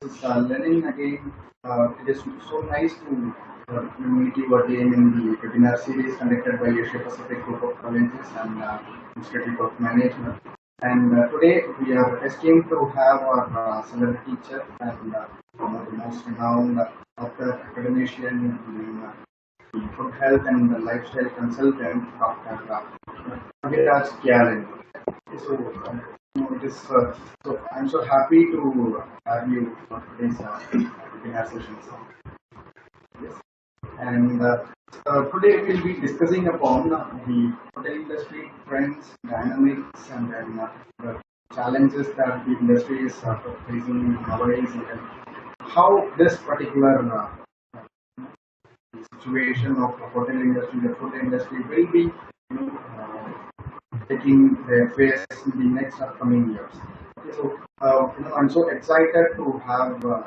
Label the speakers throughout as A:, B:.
A: is Lenin again. It is so nice to meet you again in the webinar series conducted by Asia Pacific Group of Colleges and Institute of Management. And today we are esteemed to have our celebrity teacher and one of the most renowned author, academician, the food health and the lifestyle consultant, Dr. Kaviraj Khialani. So, it is, so I'm so happy to have you for today's webinar session. Yes. And today we'll be discussing upon the hotel industry trends, dynamics, and then the challenges that the industry is facing nowadays, and how this particular situation of the hotel industry, the food industry, will be taking their face in the next upcoming years. Okay, so I'm so excited to have to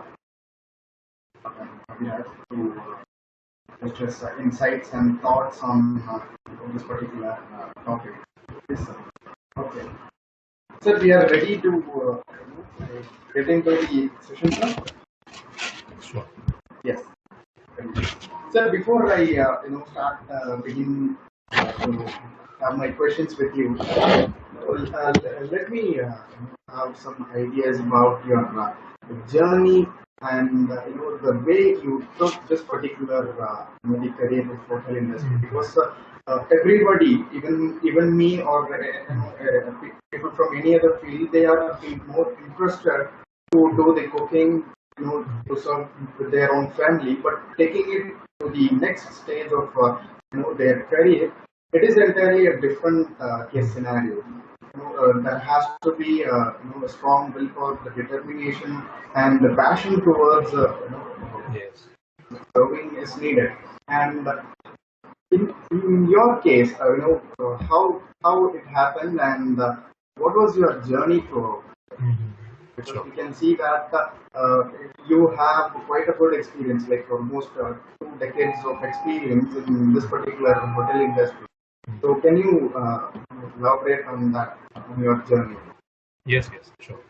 A: just insights and thoughts on this particular topic. Yes, sir. Okay. So we are ready to get into the session, sir.
B: Sure.
A: Yes. Sir, before I start begin to have my questions with you, let me have some ideas about your journey and the way you took this particular the career of hotel industry, because everybody, even me or people from any other field, they are more interested to do the cooking, to serve with their own family, but taking it to the next stage of their career, it is entirely a different case scenario. There has to be a strong willpower, the determination, and the passion towards
B: Yes.
A: serving is needed. And in your case, how it happened, and what was your journey throughout? Because
B: Sure.
A: we can see that you have quite a good experience, like almost 2 decades of experience in this particular hotel industry. So can you elaborate on that, on your journey?
B: Yes, sure.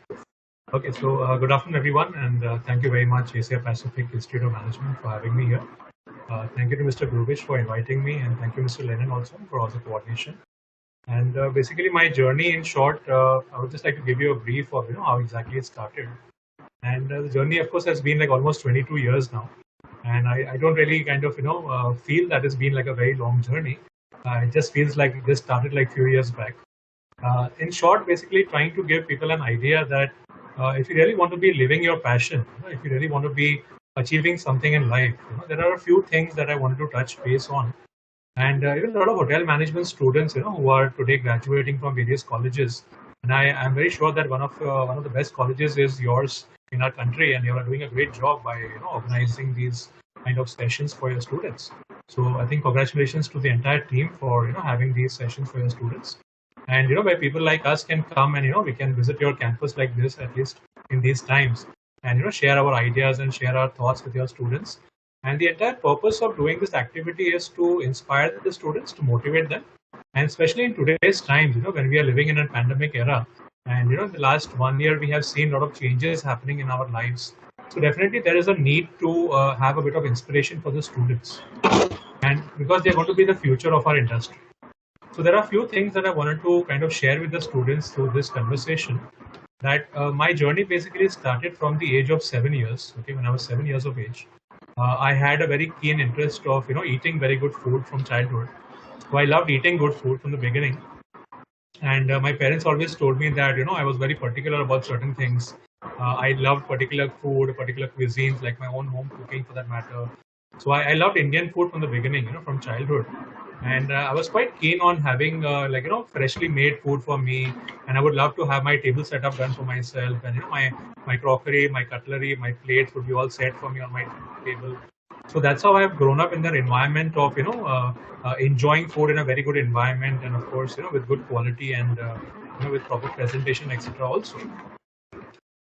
B: Okay, so good afternoon, everyone, and thank you very much, Asia Pacific Institute of Management, for having me here. Thank you to Mr. Grubish for inviting me, and thank you, Mr. Lenin, also for all the coordination. And basically, my journey, in short, I would just like to give you a brief of how exactly it started. And the journey, of course, has been like almost 22 years now, and I don't really kind of feel that it's been like a very long journey. It just feels like it just started like a few years back. In short, basically trying to give people an idea that if you really want to be living your passion, if you really want to be achieving something in life, there are a few things that I wanted to touch base on. And even a lot of hotel management students, who are today graduating from various colleges, and I am very sure that one of the best colleges is yours in our country, and you are doing a great job by organizing these kind of sessions for your students. So I think congratulations to the entire team for having these sessions for your students. And where people like us can come and we can visit your campus like this, at least in these times, and share our ideas and share our thoughts with your students. And the entire purpose of doing this activity is to inspire the students, to motivate them, and especially in today's times, when we are living in a pandemic era, and in the last 1 year we have seen a lot of changes happening in our lives. So definitely there is a need to have a bit of inspiration for the students, and because they are going to be the future of our industry. So there are a few things that I wanted to kind of share with the students through this conversation. That my journey basically started from the age of 7 years. Okay, when I was 7 years of age, I had a very keen interest of eating very good food from childhood. So I loved eating good food from the beginning, and my parents always told me that I was very particular about certain things. I loved particular food, particular cuisines, like my own home cooking for that matter. So I loved Indian food from the beginning, from childhood. And I was quite keen on having freshly made food for me, and I would love to have my table setup done for myself, and my crockery, my cutlery, my plates would be all set for me on my table. So that's how I've grown up in that environment of enjoying food in a very good environment, and of course with good quality and with proper presentation, etc. also.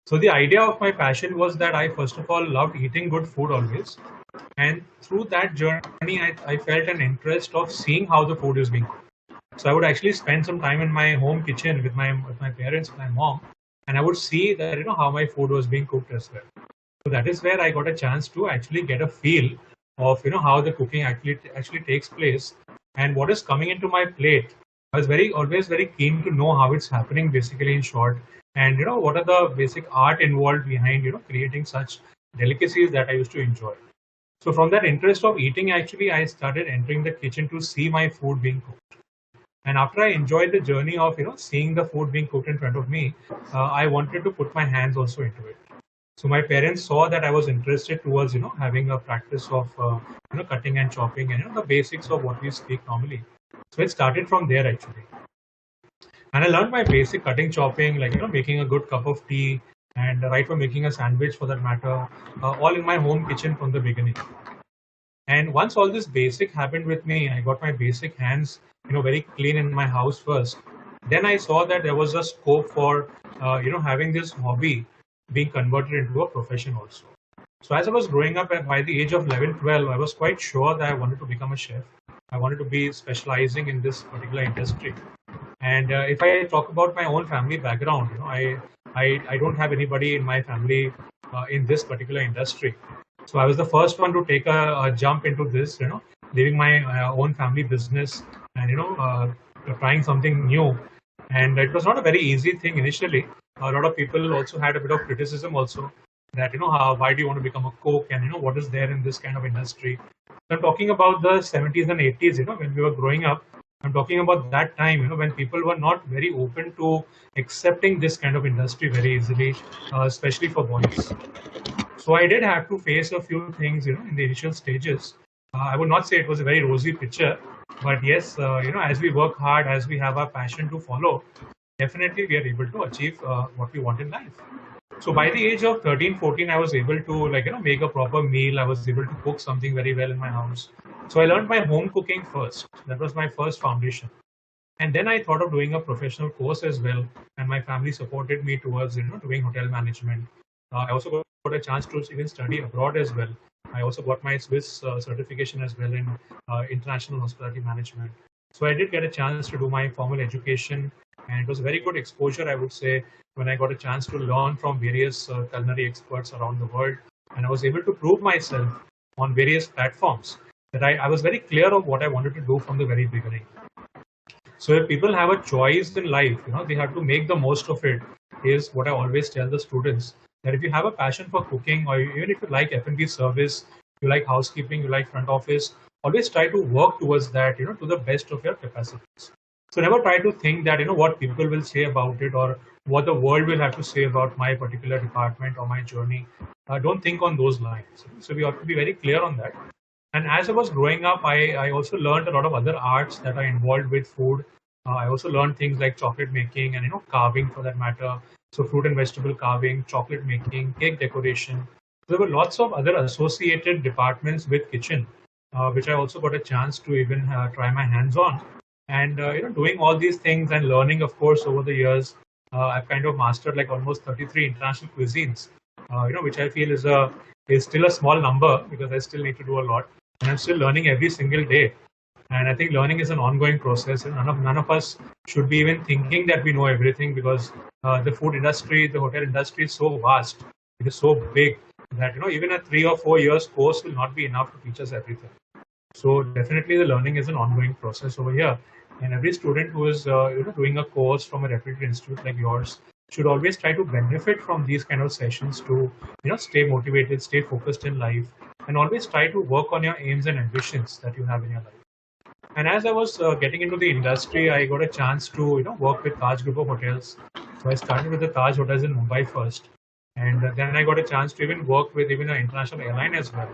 B: So the idea of my passion was that I first of all loved eating good food always. And through that journey, I felt an interest of seeing how the food is being cooked. So I would actually spend some time in my home kitchen with my parents, my mom, and I would see that how my food was being cooked as well. So that is where I got a chance to actually get a feel of how the cooking actually takes place and what is coming into my plate. I was always very keen to know how it's happening, basically, in short, and what are the basic art involved behind creating such delicacies that I used to enjoy. So from that interest of eating, actually, I started entering the kitchen to see my food being cooked. And after I enjoyed the journey of seeing the food being cooked in front of me, I wanted to put my hands also into it. So my parents saw that I was interested towards having a practice of cutting and chopping and the basics of what we speak normally. So it started from there actually, and I learned my basic cutting, chopping, like making a good cup of tea, and right from making a sandwich for that matter, all in my home kitchen from the beginning. And once all this basic happened with me, I got my basic hands, very clean in my house first. Then I saw that there was a scope for, having this hobby being converted into a profession also. So as I was growing up, by the age of 11, 12, I was quite sure that I wanted to become a chef. I wanted to be specializing in this particular industry. And if I talk about my own family background, I don't have anybody in my family in this particular industry. So I was the first one to take a jump into this, leaving my own family business and trying something new. And it was not a very easy thing initially. A lot of people also had a bit of criticism also that why do you want to become a cook, and what is there in this kind of industry. So I'm talking about the 70s and 80s, when we were growing up. I'm talking about that time, when people were not very open to accepting this kind of industry very easily, especially for boys. So I did have to face a few things, in the initial stages. I would not say it was a very rosy picture, but yes, as we work hard, as we have our passion to follow, definitely we are able to achieve what we want in life. So by the age of 13, 14, I was able to make a proper meal. I was able to cook something very well in my house. So I learned my home cooking first. That was my first foundation. And then I thought of doing a professional course as well. And my family supported me towards doing hotel management. I also got a chance to even study abroad as well. I also got my Swiss certification as well in international hospitality management. So I did get a chance to do my formal education, and it was a very good exposure, I would say, when I got a chance to learn from various culinary experts around the world. And I was able to prove myself on various platforms that I was very clear of what I wanted to do from the very beginning. So if people have a choice in life, they have to make the most of it, is what I always tell the students, that if you have a passion for cooking, or even if you like F&B service, you like housekeeping, you like front office, always try to work towards that, to the best of your capacities. So never try to think that, what people will say about it, or what the world will have to say about my particular department or my journey. Don't think on those lines. So we have to be very clear on that. And as I was growing up, I also learned a lot of other arts that are involved with food. I also learned things like chocolate making and carving for that matter. So fruit and vegetable carving, chocolate making, cake decoration. There were lots of other associated departments with kitchen, which I also got a chance to even try my hands on. And doing all these things and learning, of course, over the years, I've kind of mastered like almost 33 international cuisines, which I feel is still a small number because I still need to do a lot, and I'm still learning every single day. And I think learning is an ongoing process, and none of us should be even thinking that we know everything, because the food industry, the hotel industry is so vast, it is so big that even a 3 or 4 years course will not be enough to teach us everything. So definitely the learning is an ongoing process over here, and every student who is doing a course from a reputed institute like yours should always try to benefit from these kind of sessions to stay motivated, stay focused in life, and always try to work on your aims and ambitions that you have in your life. And as I was getting into the industry, I got a chance to work with Taj Group of Hotels. So I started with the Taj Hotels in Mumbai first, and then I got a chance to even work with even an international airline as well.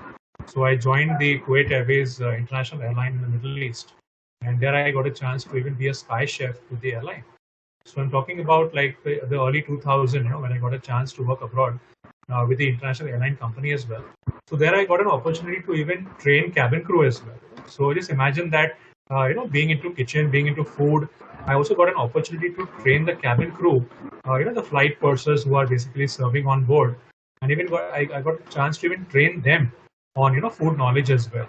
B: So I joined the Kuwait Airways international airline in the Middle East, and there I got a chance to even be a spy chef with the airline. So I'm talking about like the early 2000, when I got a chance to work abroad with the international airline company as well. So there I got an opportunity to even train cabin crew as well. So just imagine that, being into kitchen, being into food, I also got an opportunity to train the cabin crew, the flight pursers who are basically serving on board, and even I got a chance to even train them on food knowledge as well.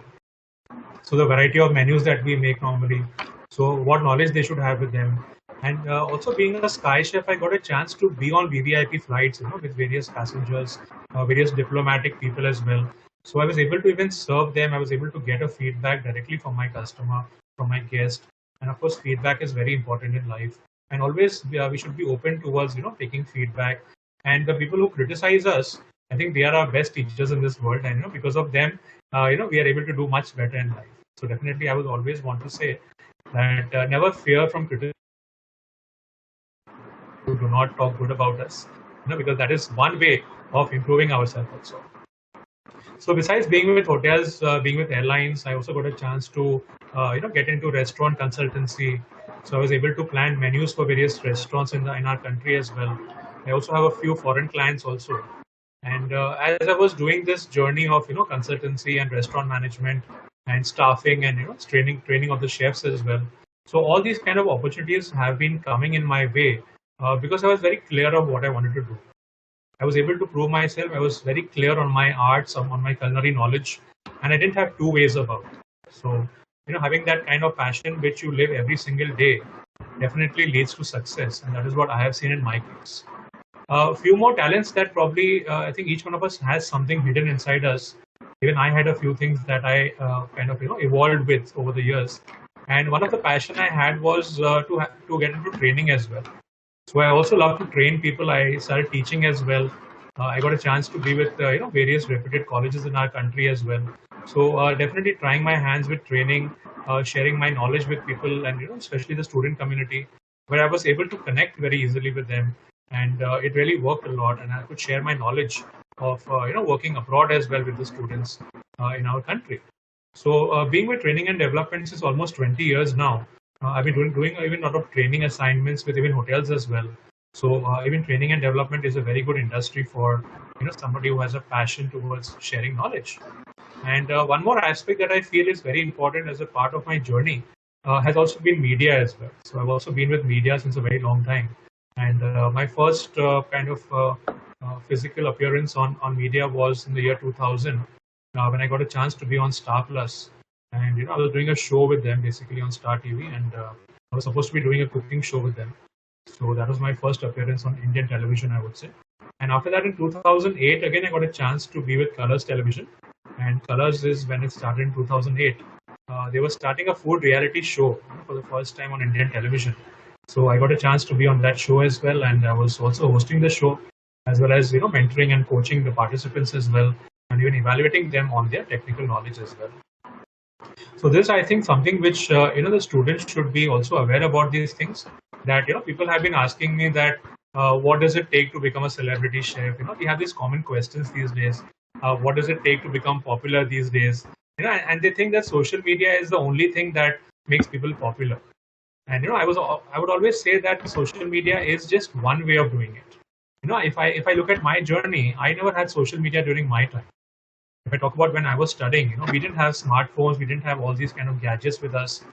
B: So the variety of menus that we make normally, so what knowledge they should have with them, And also being a sky chef, I got a chance to be on VVIP flights, with various passengers, various diplomatic people as well. So I was able to even serve them. I was able to get a feedback directly from my customer, from my guest. And of course, feedback is very important in life. And always we should be open towards, taking feedback. And the people who criticize us, I think they are our best teachers in this world. And, because of them, we are able to do much better in life. So definitely, I would always want to say that never fear from criticism. Do not talk good about us, because that is one way of improving ourselves also. So besides being with hotels, being with airlines, I also got a chance to, get into restaurant consultancy. So I was able to plan menus for various restaurants in our country as well. I also have a few foreign clients also. And as I was doing this journey of, consultancy and restaurant management and staffing and, training of the chefs as well. So all these kind of opportunities have been coming in my way because I was very clear of what I wanted to do. I was able to prove myself. I was very clear on my arts, on my culinary knowledge, and I didn't have two ways about it. So, having that kind of passion which you live every single day definitely leads to success, and that is what I have seen in my case. A few more talents that probably I think each one of us has something hidden inside us. Even I had a few things that I kind of evolved with over the years, and one of the passion I had was to get into training as well. So I also love to train people. I started teaching as well. I got a chance to be with various reputed colleges in our country as well. So definitely trying my hands with training, sharing my knowledge with people, and especially the student community, where I was able to connect very easily with them, and it really worked a lot. And I could share my knowledge of working abroad as well with the students in our country. So being with training and development since almost 20 years now, I've been doing even a lot of training assignments with even hotels as well. So even training and development is a very good industry for somebody who has a passion towards sharing knowledge. And one more aspect that I feel is very important as a part of my journey has also been media as well. So I've also been with media since a very long time. And my first kind of physical appearance on media was in the year 2000 when I got a chance to be on Star Plus. And I was doing a show with them basically on Star TV, and I was supposed to be doing a cooking show with them. So that was my first appearance on Indian television, I would say. And after that, in 2008, again I got a chance to be with Colors Television, and Colors is when it started in 2008. They were starting a food reality show for the first time on Indian television. So I got a chance to be on that show as well, and I was also hosting the show, as well as mentoring and coaching the participants as well, and even evaluating them on their technical knowledge as well. So this, I think, something which the students should be also aware about these things. That people have been asking me that what does it take to become a celebrity chef? We have these common questions these days. What does it take to become popular these days? And they think that social media is the only thing that makes people popular. And I would always say that social media is just one way of doing it. If I look at my journey, I never had social media during my time. If I talk about when I was studying, we didn't have smartphones, we didn't have all these kind of gadgets with us.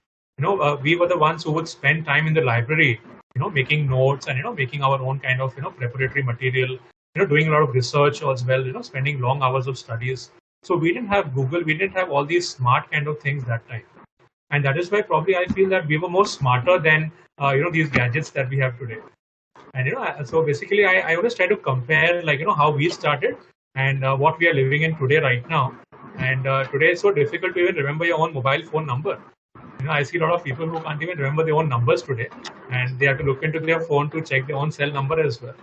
B: We were the ones who would spend time in the library, making notes and making our own kind of preparatory material, doing a lot of research as well, spending long hours of studies. So we didn't have Google, we didn't have all these smart kind of things that time, and that is why probably I feel that we were more smarter than these gadgets that we have today. And so basically, I always try to compare like how we started and what we are living in today right now. And today it's so difficult to even remember your own mobile phone number. I see a lot of people who can't even remember their own numbers today, and they have to look into their phone to check their own cell number as well.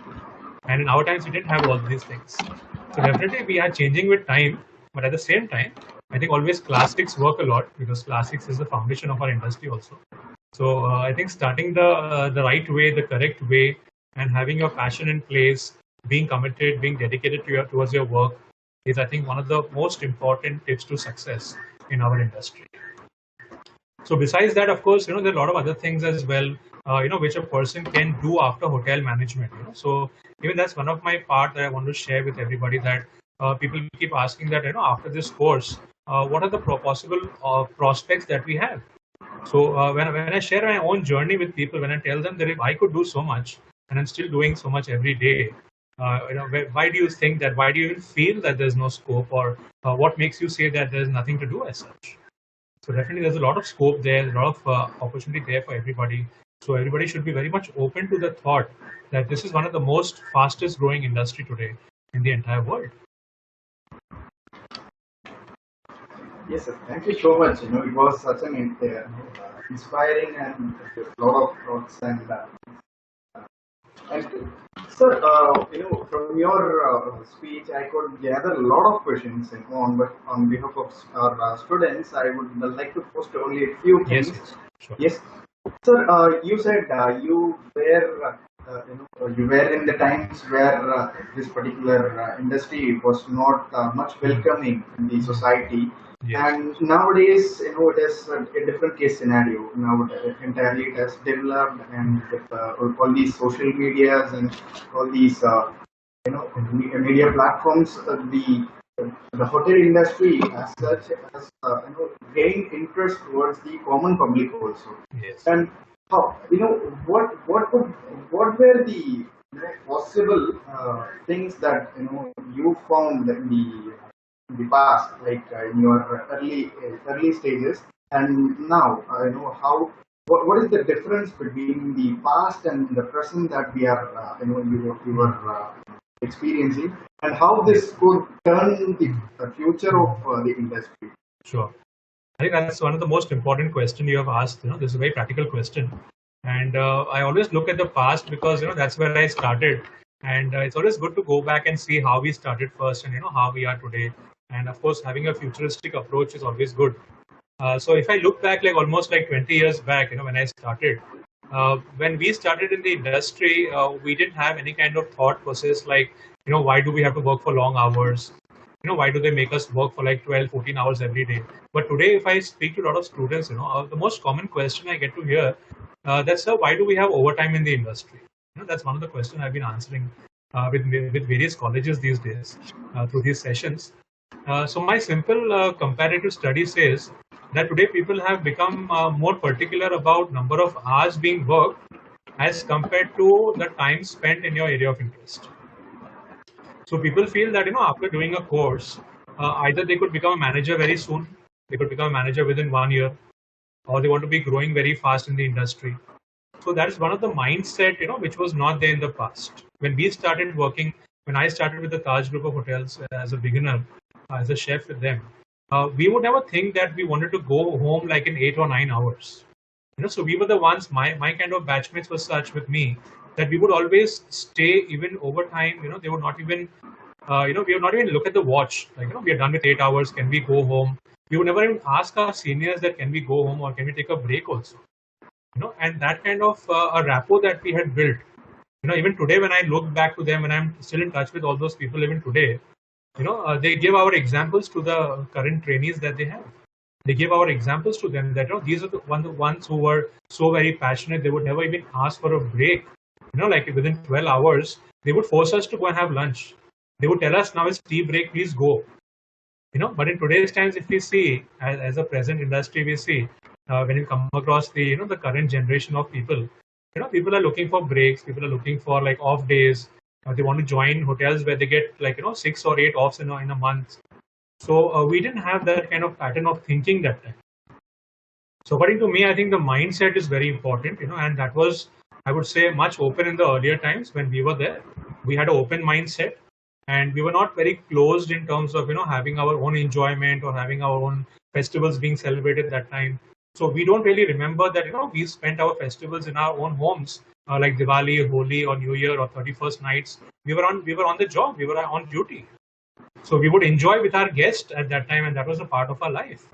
B: And in our times, we didn't have all these things. So definitely we are changing with time, but at the same time, I think always classics work a lot because classics is the foundation of our industry also. So I think starting the right way, the correct way, and having your passion in place, being committed, being dedicated towards your work is, I think, one of the most important tips to success in our industry. So besides that, of course, there are a lot of other things as well, which a person can do after hotel management. So even that's one of my part that I want to share with everybody, that people keep asking that, after this course, what are the possible prospects that we have? So when I share my own journey with people, when I tell them that if I could do so much and I'm still doing so much every day, why do you think that? Why do you feel that there's no scope, or what makes you say that there's nothing to do as such? So definitely, there's a lot of scope there, a lot of opportunity there for everybody. So everybody should be very much open to the thought that this is one of the most fastest growing industry today in the entire world.
A: Yes, sir. Thank you so much. It was such an inspiring and a lot of thoughts and sir, from your speech, I could gather a lot of questions. But on behalf of our students, I would like to post only a few things.
B: Yes, sure.
A: Yes, sir. You said you were in the times where this particular industry was not much welcoming in the society.
B: Yes.
A: And nowadays, it is a different case scenario. Now entirely it has developed, and with all these social medias and all these media platforms, the hotel industry as such has gained interest towards the common public also.
B: Yes.
A: And how what were the possible things that you found in the past, like in your early stages, and now how what is the difference between the past and the present that we are you were experiencing, and how this could turn the future of the industry?
B: Sure. I think that's one of the most important questions you have asked. This is a very practical question, and I always look at the past because that's where I started, and it's always good to go back and see how we started first, and how we are today. And of course, having a futuristic approach is always good. So if I look back, like almost like 20 years back, when I started, when we started in the industry, we didn't have any kind of thought process like, why do we have to work for long hours? Why do they make us work for like 12, 14 hours every day? But today, if I speak to a lot of students, the most common question I get to hear, that's why do we have overtime in the industry? That's one of the questions I've been answering with various colleges these days through these sessions. So my simple comparative study says that today people have become more particular about number of hours being worked as compared to the time spent in your area of interest. So people feel that after doing a course, either they could become a manager very soon, they could become a manager within 1 year, or they want to be growing very fast in the industry. So that is one of the mindset which was not there in the past. When we started working, when I started with the Taj Group of Hotels as a beginner, as a chef with them, we would never think that we wanted to go home like in 8 or 9 hours. So we were the ones, my kind of batchmates were such with me that we would always stay even overtime. They would not even, we would not even look at the watch. Like, we are done with 8 hours. Can we go home? We would never even ask our seniors that can we go home or can we take a break also. And that kind of a rapport that we had built. Even today when I look back to them and I'm still in touch with all those people even today, they give our examples to the current trainees that they have. They give our examples to them that these are the ones who were so very passionate. They would never even ask for a break. Like within 12 hours, they would force us to go and have lunch. They would tell us, now it's tea break, please go. But in today's times, if we see as a present industry, we see when you come across the the current generation of people, people are looking for breaks. People are looking for like off days. They want to join hotels where they get like 6 or 8 offs in a month. So we didn't have that kind of pattern of thinking that time. So according to me, I think the mindset is very important, and that was, I would say, much open in the earlier times when we were there. We had an open mindset, and we were not very closed in terms of having our own enjoyment or having our own festivals being celebrated that time. So we don't really remember that we spent our festivals in our own homes, like Diwali, Holi, or New Year, or 31st nights. We were on the job. We were on duty. So we would enjoy with our guests at that time, and that was a part of our life.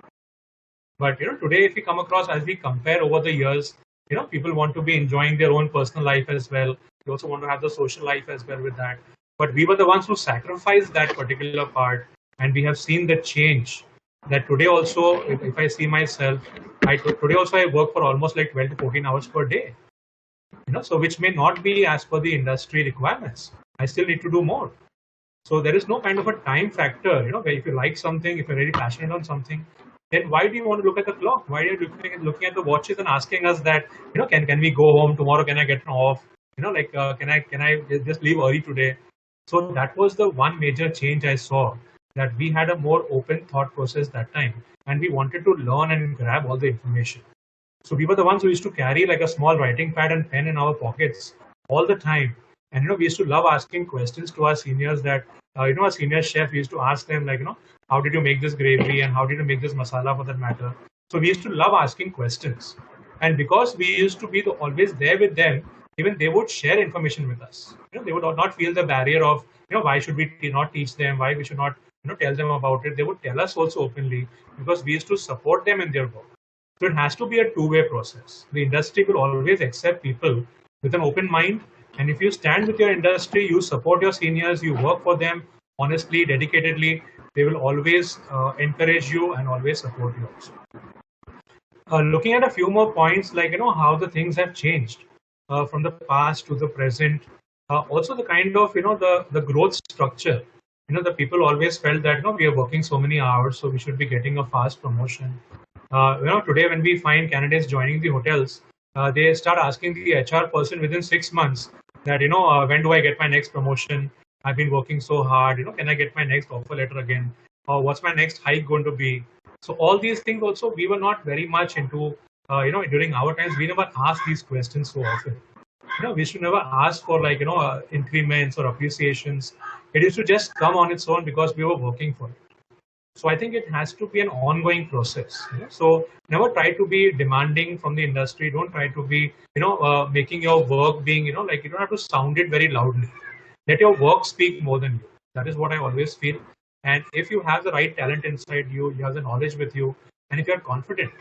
B: But today, if we come across, as we compare over the years, people want to be enjoying their own personal life as well. They also want to have the social life as well with that. But we were the ones who sacrificed that particular part, and we have seen the change. That today also, if I see myself, today also I work for almost like 12 to 14 hours per day. So which may not be as per the industry requirements. I still need to do more. So there is no kind of a time factor, where if you like something, if you're very passionate on something, then why do you want to look at the clock? Why are you looking at the watches and asking us that, can we go home tomorrow? Can I get an off? Can I just leave early today? So that was the one major change I saw, that we had a more open thought process that time, and we wanted to learn and grab all the information. So we were the ones who used to carry like a small writing pad and pen in our pockets all the time. And we used to love asking questions to our seniors that, our senior chef used to ask them like, how did you make this gravy and how did you make this masala for that matter? So we used to love asking questions. And because we used to be always there with them, even they would share information with us. They would not feel the barrier of, why should we not teach them, why we should not, tell them about it. They would tell us also openly because we used to support them in their work. So it has to be a two-way process. The industry will always accept people with an open mind. And if you stand with your industry, you support your seniors, you work for them honestly, dedicatedly, they will always encourage you and always support you also. Looking at a few more points, like how the things have changed from the past to the present. Also, the kind of the growth structure. The people always felt that we are working so many hours, so we should be getting a fast promotion. Today when we find candidates joining the hotels, they start asking the HR person within 6 months that when do I get my next promotion? I've been working so hard. Can I get my next offer letter again? Or what's my next hike going to be? So all these things also we were not very much into. During our times we never asked these questions so often. We should never ask for like increments or appreciations. It used to just come on its own because we were working for it. So I think it has to be an ongoing process. So never try to be demanding from the industry. Don't try to be making your work being like you don't have to sound it very loudly. Let your work speak more than you. That is what I always feel. And if you have the right talent inside you, you have the knowledge with you, and if you're confident,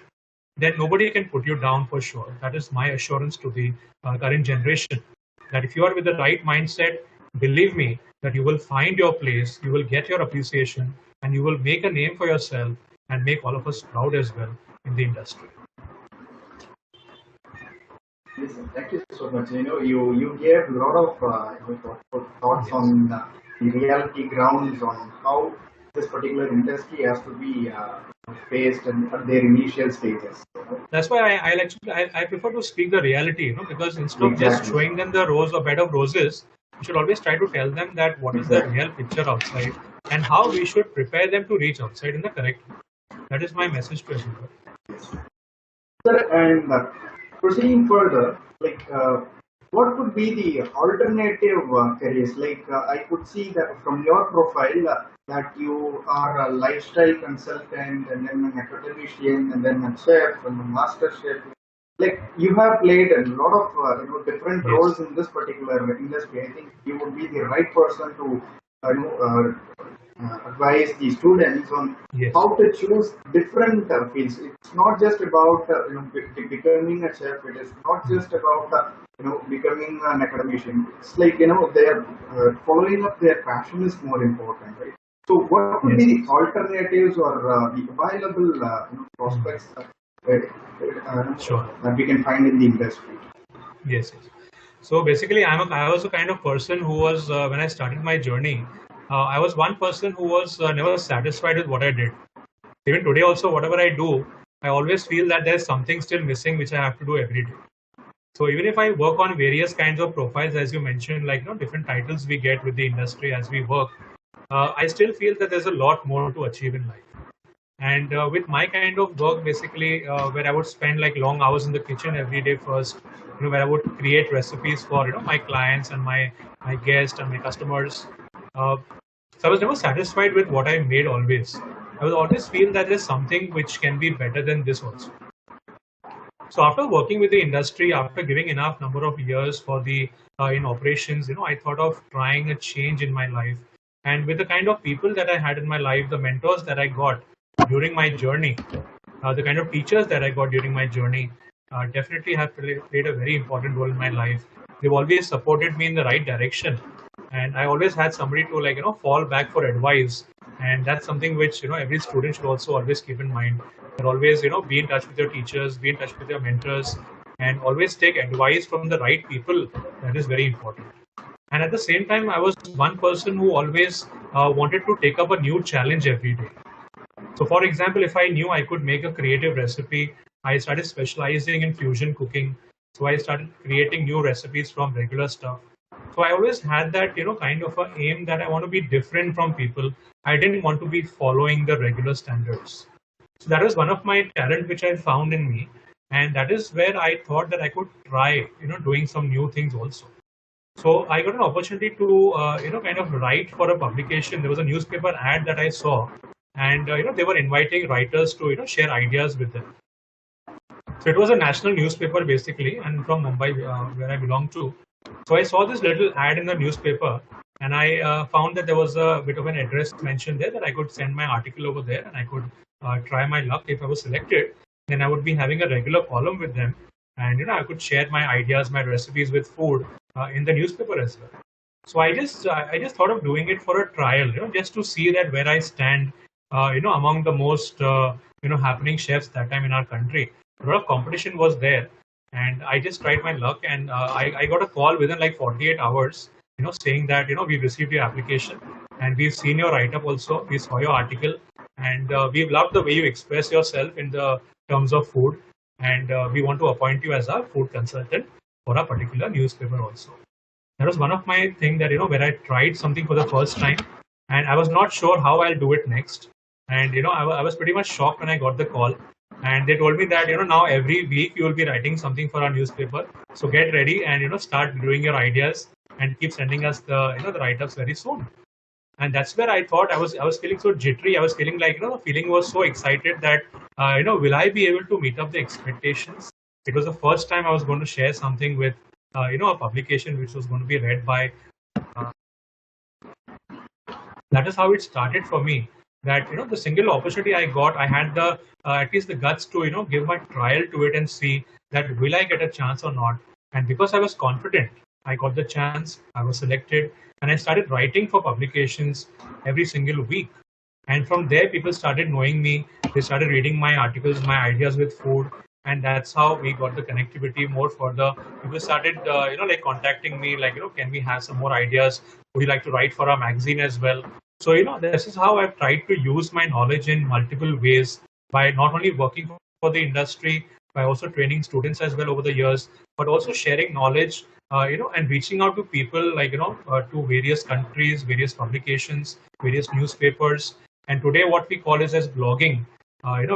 B: then nobody can put you down for sure. That is my assurance to the current generation. That if you are with the right mindset, believe me, that you will find your place, you will get your appreciation, and you will make a name for yourself and make all of us proud as well in the industry.
A: Listen, thank you so much. You gave a lot of thoughts on the reality grounds on how this particular industry has to be faced and at their initial stages.
B: That's why I prefer to speak the reality, because instead of just showing them the rose or bed of roses, we should always try to tell them that what is the real picture outside and how we should prepare them to reach outside in the correct way. That is my message to everyone.
A: Sir, and proceeding further, what could be the alternative careers? I could see that from your profile that you are a lifestyle consultant and then an academician and then a chef and a master chef. You have played a lot of different roles in this particular industry. I think you would be the right person to advise the students on how to choose different fields. It's not just about becoming a chef. It is not just about becoming an academician. It's like they're following up their passion is more important, right? So what would be the alternatives or the available prospects that we can find in the industry?
B: Yes. So basically, I was a kind of person who was when I started my journey. I was one person who was never satisfied with what I did. Even today also, whatever I do, I always feel that there's something still missing which I have to do every day. So even if I work on various kinds of profiles, as you mentioned, like different titles we get with the industry as we work, I still feel that there's a lot more to achieve in life. And with my kind of work, basically, where I would spend like long hours in the kitchen every day first, where I would create recipes for my clients and my guests and my customers. So I was never satisfied with what I made always. I would always feel that there's something which can be better than this also. So after working with the industry, after giving enough number of years for the in operations, I thought of trying a change in my life. And with the kind of people that I had in my life, the mentors that I got during my journey, the kind of teachers that I got during my journey, definitely have played a very important role in my life. They've always supported me in the right direction. And I always had somebody to fall back for advice, and that's something which every student should also always keep in mind. And always be in touch with your teachers, be in touch with your mentors, and always take advice from the right people. That is very important. And at the same time, I was one person who always wanted to take up a new challenge every day. So, for example, if I knew I could make a creative recipe, I started specializing in fusion cooking. So I started creating new recipes from regular stuff. So I always had that, kind of an aim that I want to be different from people. I didn't want to be following the regular standards. So that was one of my talent which I found in me. and that is where I thought that I could try, doing some new things also. So I got an opportunity to, kind of write for a publication. There was a newspaper ad that I saw, and they were inviting writers to, share ideas with them. So it was a national newspaper basically, and from Mumbai, where I belong to. So I saw this little ad in the newspaper, and I found that there was a bit of an address mentioned there that I could send my article over there, and I could try my luck. If I was selected, then I would be having a regular column with them, and I could share my ideas, my recipes with food in the newspaper as well. So I just thought of doing it for a trial, just to see that where I stand, among the most happening chefs that time in our country. A lot of competition was there, and I just tried my luck, and I got a call within like 48 hours, saying that we've received your application, and we've seen your write-up also, we saw your article, and we've loved the way you express yourself in the terms of food, and we want to appoint you as our food consultant for a particular newspaper also. That was one of my thing that where I tried something for the first time, and I was not sure how I'll do it next, and I was pretty much shocked when I got the call, and they told me that now every week you will be writing something for our newspaper, so get ready and start doing your ideas and keep sending us the the write-ups very soon. And that's where I thought I was feeling so jittery. I was feeling like the feeling was so excited that will I be able to meet up the expectations? It was the first time I was going to share something with a publication which was going to be read by. Uh, that is how it started for me. That the single opportunity I got, I had the at least the guts to give my trial to it and see that will I get a chance or not. And because I was confident, I got the chance. I was selected, and I started writing for publications every single week. And from there, people started knowing me. They started reading my articles, my ideas with food, and that's how we got the connectivity more further. People started, like contacting me, like, can we have some more ideas? Would you like to write for our magazine as well? So, this is how I've tried to use my knowledge in multiple ways by not only working for the industry, by also training students as well over the years, but also sharing knowledge, and reaching out to people like, to various countries, various publications, various newspapers. And today what we call is as blogging.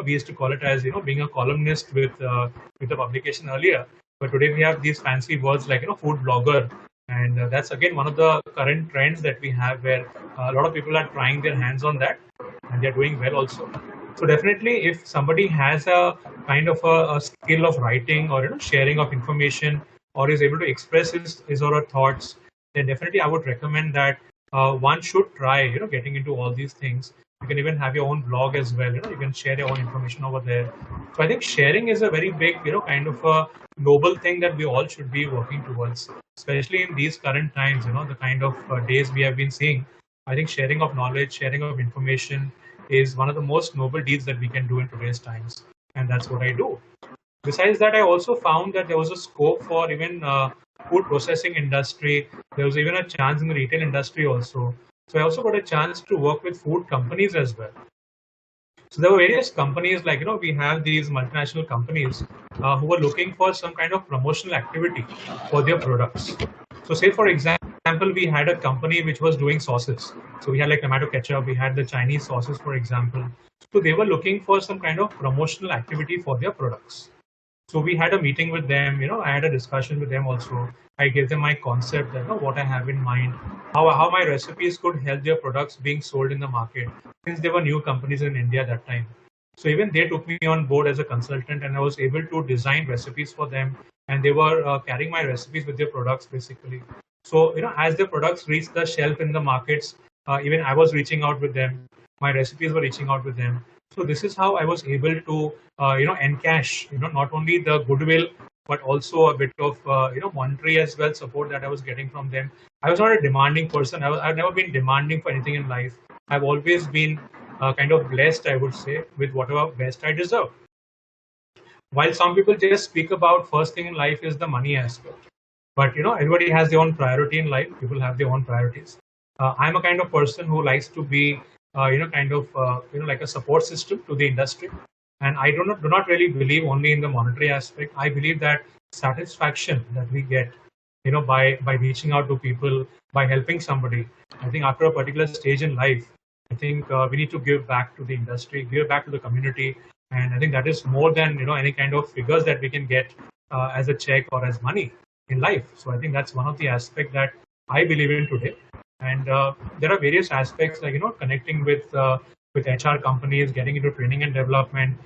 B: We used to call it as, being a columnist with the publication earlier. But today we have these fancy words like, food blogger. And that's again one of the current trends that we have where a lot of people are trying their hands on that and they're doing well also. So definitely if somebody has a kind of a skill of writing or sharing of information or is able to express his or her thoughts, then definitely I would recommend that one should try getting into all these things. You can even have your own blog as well. You can share your own information over there. So I think sharing is a very big kind of a noble thing that we all should be working towards, especially in these current times. The kind of days we have been seeing. I think sharing of knowledge, sharing of information is one of the most noble deeds that we can do in today's times, and that's what I do. Besides that, I also found that there was a scope for even food processing industry. There was even a chance in the retail industry also. So I also got a chance to work with food companies as well. So there were various companies like, we have these multinational companies who were looking for some kind of promotional activity for their products. So say for example, we had a company which was doing sauces. So we had like tomato ketchup, we had the Chinese sauces, for example. So they were looking for some kind of promotional activity for their products. So we had a meeting with them, I had a discussion with them also. I gave them my concept, what I have in mind, how my recipes could help their products being sold in the market, since they were new companies in India at that time. So even they took me on board as a consultant, and I was able to design recipes for them, and they were carrying my recipes with their products basically. So, as their products reached the shelf in the markets, even I was reaching out with them, my recipes were reaching out with them. So this is how I was able to, encash, not only the goodwill, but also a bit of, monetary as well support that I was getting from them. I was not a demanding person. I've never been demanding for anything in life. I've always been kind of blessed, I would say, with whatever best I deserve. While some people just speak about first thing in life is the money aspect, but everybody has their own priority in life. People have their own priorities. I'm a kind of person who likes to be kind of like a support system to the industry, and I do not really believe only in the monetary aspect. I believe that satisfaction that we get by reaching out to people, by helping somebody, I think after a particular stage in life, I think we need to give back to the industry, give back to the community, And I think that is more than any kind of figures that we can get as a check or as money in life. So I think that's one of the aspects that I believe in today. And there are various aspects like connecting with HR companies, getting into training and development,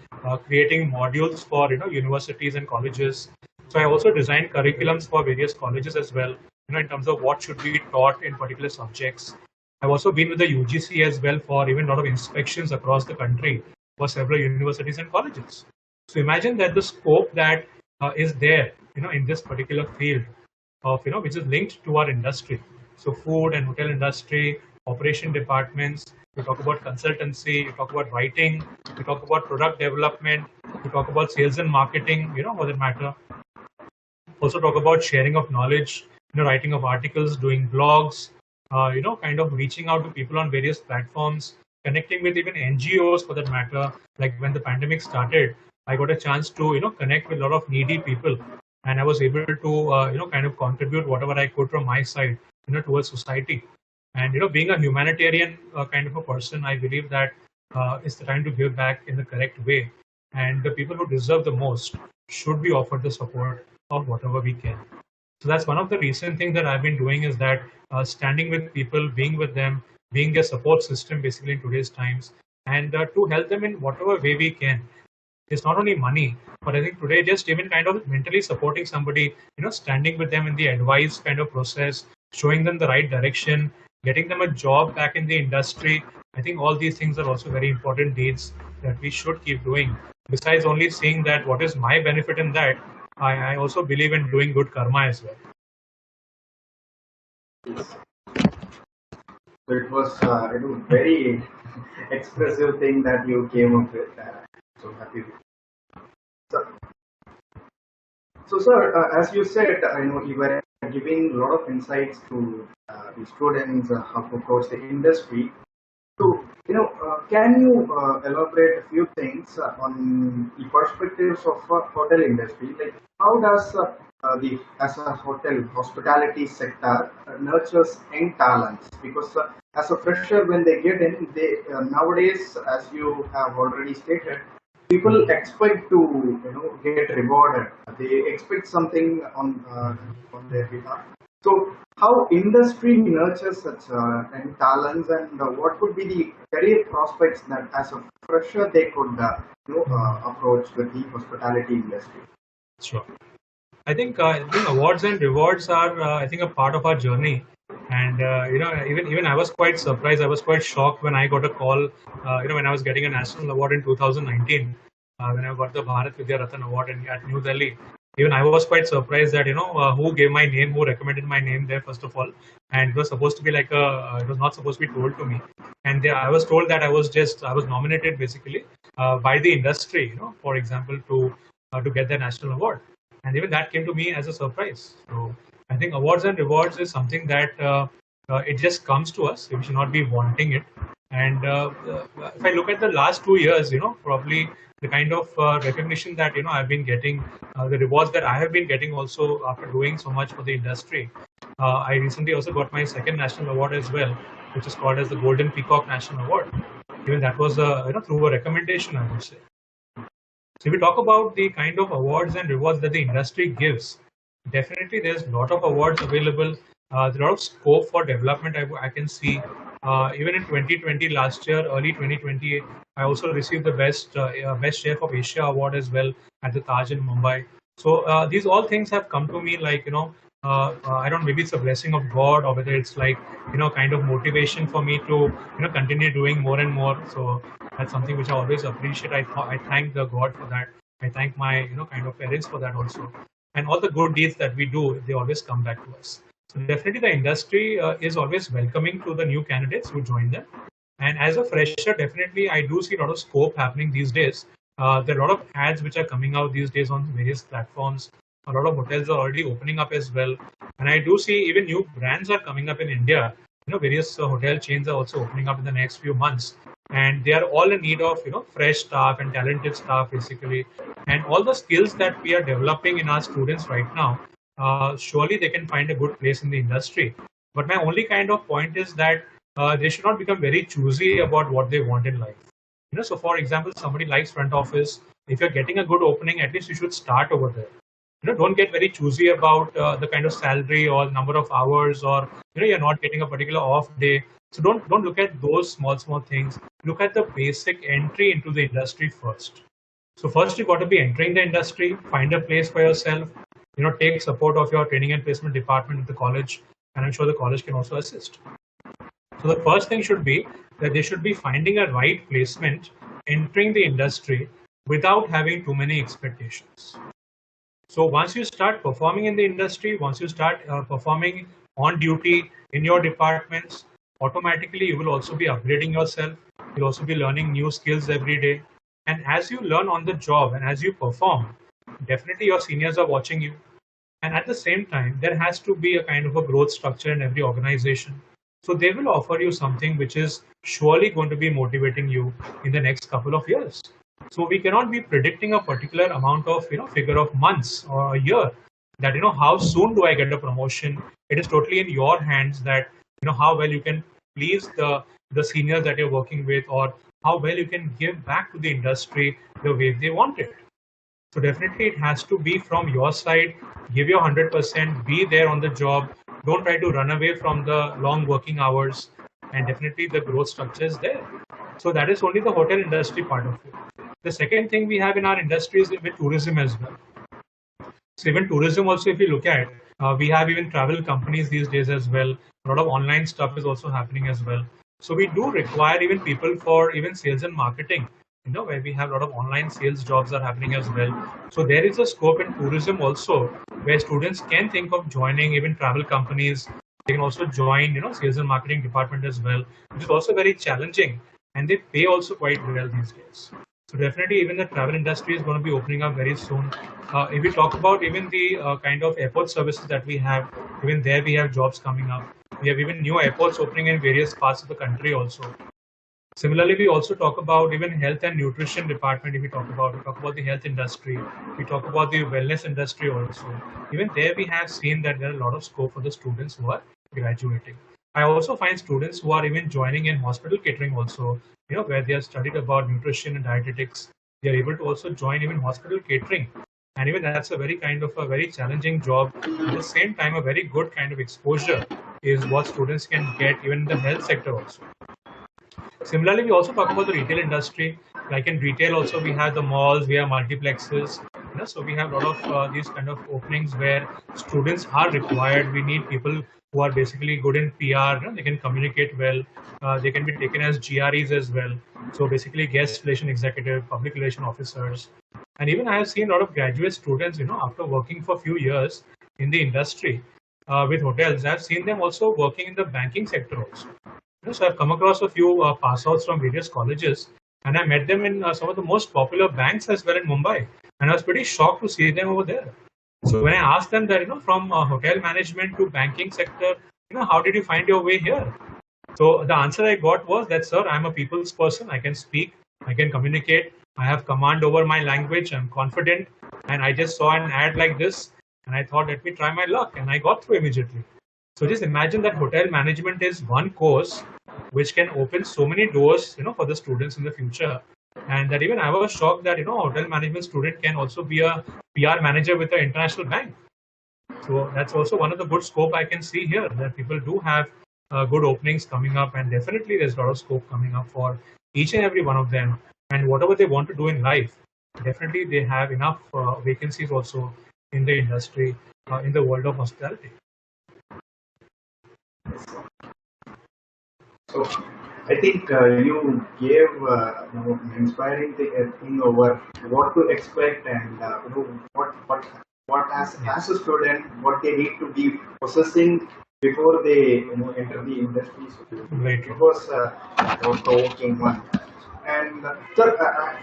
B: creating modules for universities and colleges. So I also designed curriculums for various colleges as well, in terms of what should be taught in particular subjects. I've also been with the UGC as well for even a lot of inspections across the country for several universities and colleges. So imagine that the scope that is there, in this particular field of, which is linked to our industry. So food and hotel industry, operation departments, we talk about consultancy, we talk about writing, we talk about product development, we talk about sales and marketing, for that matter. Also talk about sharing of knowledge, writing of articles, doing blogs, kind of reaching out to people on various platforms, connecting with even NGOs for that matter. Like when the pandemic started, I got a chance to, connect with a lot of needy people, and I was able to, kind of contribute whatever I could from my side, towards society. And being a humanitarian kind of a person, I believe that it's the time to give back in the correct way, and the people who deserve the most should be offered the support of whatever we can. So that's one of the recent things that I've been doing, is that standing with people, being with them, being their support system basically in today's times, and to help them in whatever way we can. It's not only money, but I think today just even kind of mentally supporting somebody, standing with them in the advice kind of process, showing them the right direction, getting them a job back in the industry. I think all these things are also very important deeds that we should keep doing. Besides only seeing that what is my benefit in that, I also believe in doing good karma as well.
A: So it was very expressive thing that you came up with. So happy with. So, sir, as you said, you were giving a lot of insights to the students how to approach the industry. So, can you elaborate a few things on the perspectives of hotel industry? Like, how does as a hospitality sector nurtures young talents? Because as a fresher, when they get in, they nowadays, as you have already stated, people expect to get rewarded. They expect something on their behalf. So, how industry nurtures such talents, and what could be the career prospects that, as a fresher, they could approach with the hospitality industry?
B: Sure. I think awards and rewards are I think a part of our journey, and even I was quite surprised. I was quite shocked when I got a call. When I was getting a national award in 2019, when I got the Bharat Vidya Ratan Award at New Delhi. Even I was quite surprised that who gave my name, who recommended my name there first of all, and it was supposed to be like it was not supposed to be told to me, and I was told that I was nominated basically by the industry, for example, to get the national award. And even that came to me as a surprise. So I think awards and rewards is something that it just comes to us. We should not be wanting it. And if I look at the last 2 years, probably the kind of recognition that I've been getting, the rewards that I have been getting also after doing so much for the industry. I recently also got my second national award as well, which is called as the Golden Peacock National Award. Even that was through a recommendation, I would say. So if we talk about the kind of awards and rewards that the industry gives, definitely there's a lot of awards available. There's a lot of scope for development I can see. Even in 2020 last year, early 2020, I also received the best chef of Asia award as well at the Taj in Mumbai. So these all things have come to me like I don't know, maybe it's a blessing of God, or whether it's like kind of motivation for me to continue doing more and more. So that's something which I always appreciate. I thank the God for that. I thank my kind of parents for that also. And all the good deeds that we do, they always come back to us. So definitely the industry is always welcoming to the new candidates who join them. And as a fresher, definitely I do see a lot of scope happening these days. There are a lot of ads which are coming out these days on various platforms. A lot of hotels are already opening up as well. And I do see even new brands are coming up in India. Various hotel chains are also opening up in the next few months. And they are all in need of fresh staff and talented staff basically. And all the skills that we are developing in our students right now, surely they can find a good place in the industry. But my only kind of point is that they should not become very choosy about what they want in life. So for example, somebody likes front office. If you're getting a good opening, at least you should start over there. Don't get very choosy about the kind of salary or number of hours, or you're not getting a particular off day. So don't look at those small things. Look at the basic entry into the industry first. So first you got to be entering the industry, find a place for yourself, take support of your training and placement department at the college, and I'm sure the college can also assist. So the first thing should be that they should be finding a right placement, entering the industry without having too many expectations. So once you start performing in the industry, once you start performing on duty in your departments, automatically you will also be upgrading yourself. You'll also be learning new skills every day. And as you learn on the job and as you perform, definitely your seniors are watching you. And at the same time, there has to be a kind of a growth structure in every organization. So they will offer you something which is surely going to be motivating you in the next couple of years. So we cannot be predicting a particular amount of figure of months or a year, that how soon do I get a promotion. It is totally in your hands that how well you can please the seniors that you're working with, or how well you can give back to the industry the way they want it. So definitely it has to be from your side. Give your 100%, be there on the job. Don't try to run away from the long working hours, and definitely the growth structure is there. So that is only the hotel industry part of it. The second thing we have in our industry is with tourism as well. So even tourism also, if you look at, we have even travel companies these days as well. A lot of online stuff is also happening as well. So we do require even people for even sales and marketing, where we have a lot of online sales jobs are happening as well. So there is a scope in tourism also, where students can think of joining even travel companies. They can also join, sales and marketing department as well, which is also very challenging, and they pay also quite well these days. So definitely even the travel industry is going to be opening up very soon. If we talk about even the kind of airport services that we have, even there we have jobs coming up. We have even new airports opening in various parts of the country also. Similarly, we also talk about even health and nutrition department. If we talk about the health industry, we talk about the wellness industry also. Even there we have seen that there are a lot of scope for the students who are graduating. I also find students who are even joining in hospital catering also, where they have studied about nutrition and dietetics. They are able to also join even hospital catering. And even that's a very kind of a very challenging job. At the same time, a very good kind of exposure is what students can get even in the health sector also. Similarly, we also talk about the retail industry. Like in retail also, we have the malls, we have multiplexes. So we have a lot of these kind of openings where students are required. We need people who are basically good in PR. They can communicate well. They can be taken as GREs as well. So basically, guest relation executive, public relation officers. And even I have seen a lot of graduate students, after working for a few years in the industry with hotels, I've seen them also working in the banking sector also. So I've come across a few pass outs from various colleges, and I met them in some of the most popular banks as well in Mumbai. And I was pretty shocked to see them over there. So when I asked them that, from hotel management to banking sector, how did you find your way here? So the answer I got was that, sir, I'm a people's person. I can speak, I can communicate, I have command over my language, I'm confident, and I just saw an ad like this, and I thought, let me try my luck, and I got through immediately. So just imagine that hotel management is one course which can open so many doors, for the students in the future. And that even I was shocked that, a hotel management student can also be a PR manager with an international bank. So that's also one of the good scope I can see here, that people do have good openings coming up, and definitely there's a lot of scope coming up for each and every one of them. And whatever they want to do in life, definitely they have enough vacancies also in the industry, in the world of hospitality.
A: So I think you gave an inspiring thing over what to expect, and what as a student, what they need to be possessing before they enter the industry. So
B: Right.
A: it was a provoking one. And sir,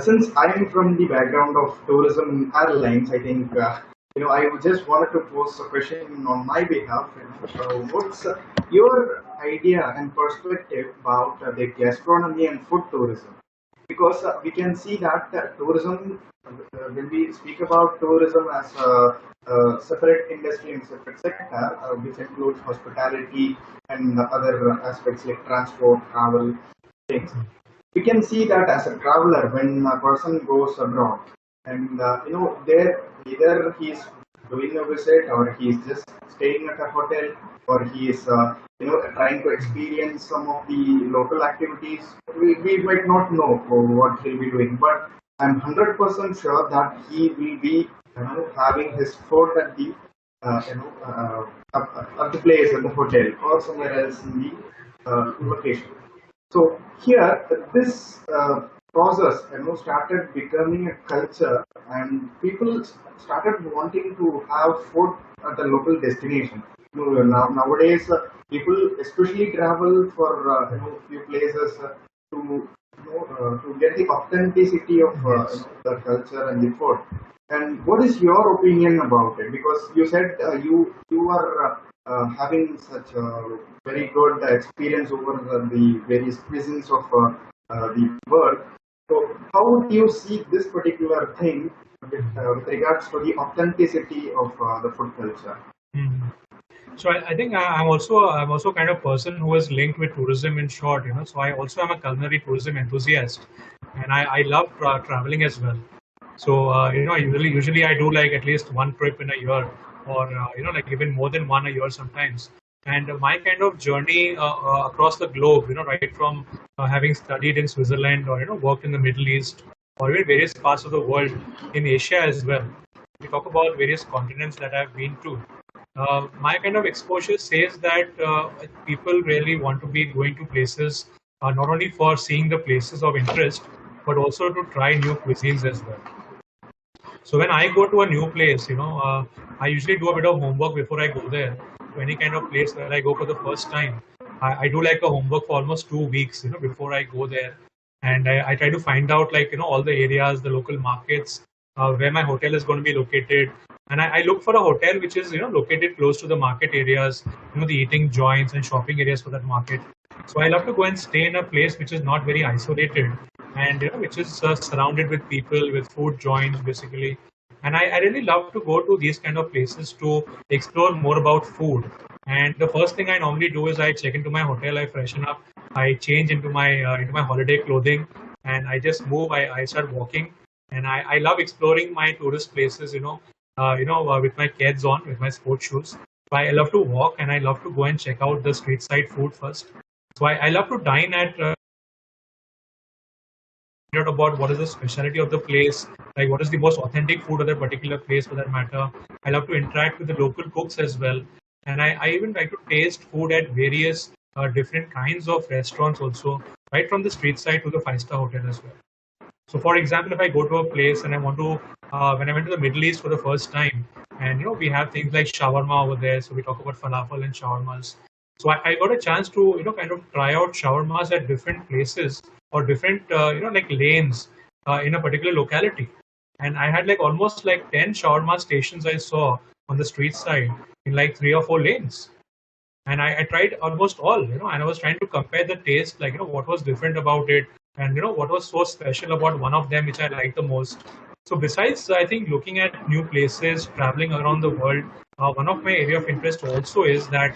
A: since I am from the background of tourism airlines, I think I just wanted to pose a question on my behalf. What's your idea and perspective about the gastronomy and food tourism? Because we can see that tourism, when we speak about tourism as a separate industry and separate sector, which includes hospitality and other aspects like transport, travel, things. we can see that as a traveler when a person goes abroad, and there either he's doing a visit or he's just staying at a hotel, or he is trying to experience some of the local activities. We might not know what he'll be doing, but I'm 100% sure that he will be having his food at the at the place, at the hotel or somewhere else in the location. So here, this process, started becoming a culture, and people started wanting to have food at the local destination. Nowadays, people especially travel for few places to get the authenticity of the culture and the food. And what is your opinion about it? Because you said you are having such a very good experience over the various cuisines of the world. So, how do you see this particular thing with regards to the authenticity of the food culture?
B: Mhm. So I think I'm also kind of person who is linked with tourism in short, So I also am a culinary tourism enthusiast, and I love traveling as well. So usually I do like at least one trip in a year, or like even more than one a year sometimes. And my kind of journey across the globe, right from having studied in Switzerland, or worked in the Middle East, or even various parts of the world in Asia as well. We talk about various continents that I've been to. My kind of exposure says that people really want to be going to places not only for seeing the places of interest, but also to try new cuisines as well. So when I go to a new place, I usually do a bit of homework before I go there. To any kind of place where I go for the first time, I do like a homework for almost 2 weeks, before I go there, and I try to find out like all the areas, the local markets, where my hotel is going to be located, and I look for a hotel which is located close to the market areas, the eating joints and shopping areas for that market. So I love to go and stay in a place which is not very isolated, and which is surrounded with people, with food joints basically. And I really love to go to these kind of places to explore more about food. And the first thing I normally do is I check into my hotel, I freshen up, I change into my holiday clothing, and I just move. I start walking, and I love exploring my tourist places. With my kids on, with my sports shoes. So I love to walk, and I love to go and check out the street side food first. So I love to dine at out about what is the specialty of the place, like what is the most authentic food of that particular place for that matter. I love to interact with the local cooks as well. And I even like to taste food at various different kinds of restaurants also, right from the street side to the five-star hotel as well. So for example, if I go to a place and I want to, when I went to the Middle East for the first time, and we have things like shawarma over there, so we talk about falafel and shawarmas. So I got a chance to kind of try out shawarmas at different places, or different like lanes in a particular locality, and I had like almost like 10 shawarma stations I saw on the street side in like 3 or 4 lanes. And I tried almost all, and I was trying to compare the taste, like what was different about it, and what was so special about one of them which I liked the most. So besides, I think looking at new places, traveling around the world, one of my area of interest also is that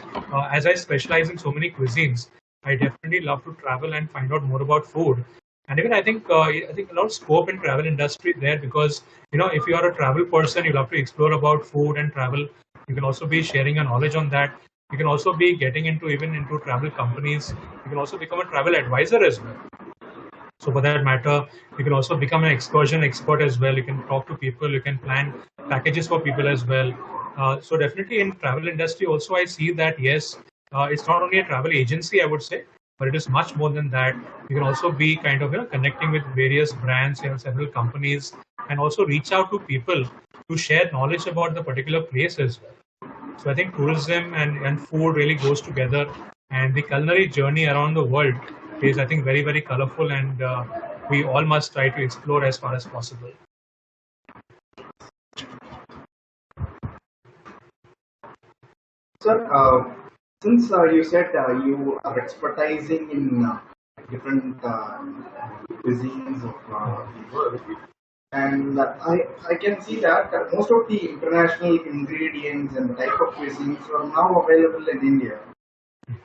B: as I specialize in so many cuisines, I definitely love to travel and find out more about food. And even I think a lot of scope in travel industry there, because if you are a travel person, you love to explore about food and travel. You can also be sharing your knowledge on that. You can also be getting into even into travel companies. You can also become a travel advisor as well. So for that matter, you can also become an excursion expert as well. You can talk to people. You can plan packages for people as well. So definitely in travel industry also, I see that yes, it's not only a travel agency, I would say, but it is much more than that. You can also be kind of connecting with various brands, several companies, and also reach out to people to share knowledge about the particular place as well. So I think tourism and food really goes together, and the culinary journey around the world is, I think, very, very colorful, and we all must try to explore as far as possible.
A: Sir, since you said you are expertising in different cuisines of the world, and I can see that most of the international ingredients and type of cuisines are now available in India.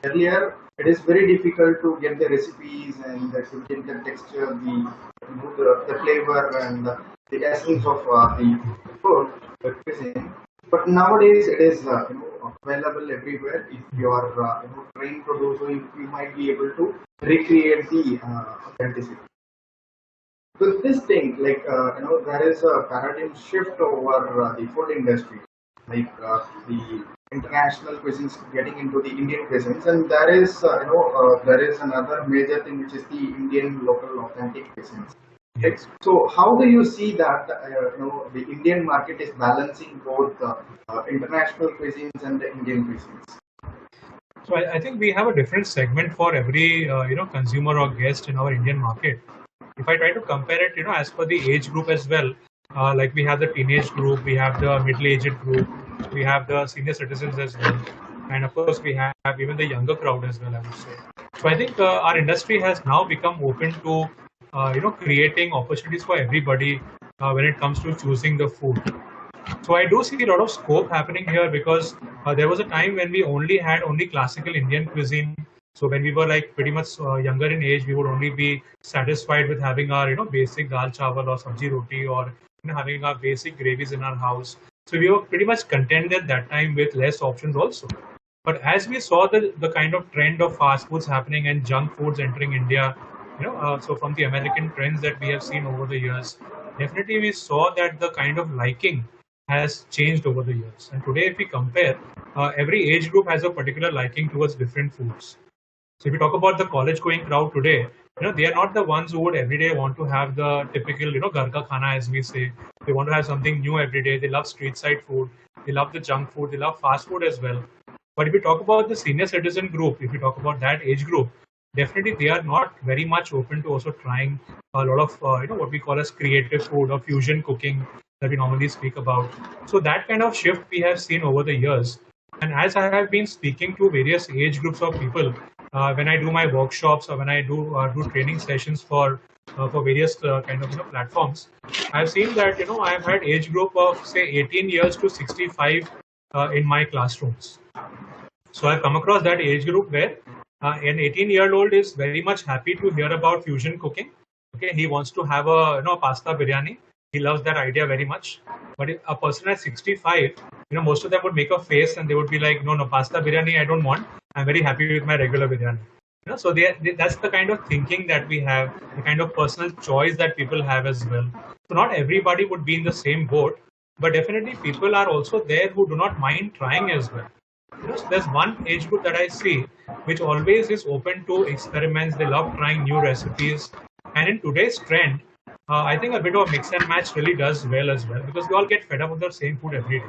A: Earlier, it is very difficult to get the recipes and to get the texture, the flavor and the essence of the food, the cuisine. But nowadays, it is available everywhere. If you are trained to do so, you might be able to recreate the authenticity. So this thing, like there is a paradigm shift over the food industry, like the international cuisines getting into the Indian cuisines, and there is another major thing which is the Indian local authentic cuisines. Right?
B: Yes.
A: So how do you see that the Indian market is balancing both international cuisines and the Indian cuisines?
B: So I think we have a different segment for every consumer or guest in our Indian market. If I try to compare it, as per the age group as well, like we have the teenage group, we have the middle-aged group, we have the senior citizens as well, and of course we have even the younger crowd as well, I would say. So I think our industry has now become open to creating opportunities for everybody when it comes to choosing the food. So I do see a lot of scope happening here because there was a time when we had only classical Indian cuisine. So when we were like pretty much younger in age, we would only be satisfied with having our basic dal chawal or sabji roti, or having our basic gravies in our house. So we were pretty much content at that time with less options also. But as we saw the kind of trend of fast foods happening and junk foods entering India, so from the American trends that we have seen over the years, definitely we saw that the kind of liking has changed over the years. And today, if we compare, every age group has a particular liking towards different foods. So if you talk about the college-going crowd today, they are not the ones who would every day want to have the typical, ghar ka khana, as we say. They want to have something new every day. They love street side food. They love the junk food. They love fast food as well. But if you talk about the senior citizen group, if you talk about that age group, definitely they are not very much open to also trying a lot of what we call as creative food or fusion cooking that we normally speak about. So that kind of shift we have seen over the years. And as I have been speaking to various age groups of people, when I do my workshops or when I do training sessions for various kind of platforms, I've seen that I've had age group of say 18 years to 65 in my classrooms. So I've come across that age group where an 18-year-old is very much happy to hear about fusion cooking. Okay, he wants to have a pasta biryani. He loves that idea very much. But a person at 65, most of them would make a face and they would be like, no, pasta biryani I don't want. I'm very happy with my regular biryani. So that's the kind of thinking that we have, the kind of personal choice that people have as well. So not everybody would be in the same boat, but definitely people are also there who do not mind trying as well. So there's one age group that I see which always is open to experiments. They love trying new recipes. And in today's trend, I think a bit of mix and match really does well as well, because we all get fed up with the same food every day.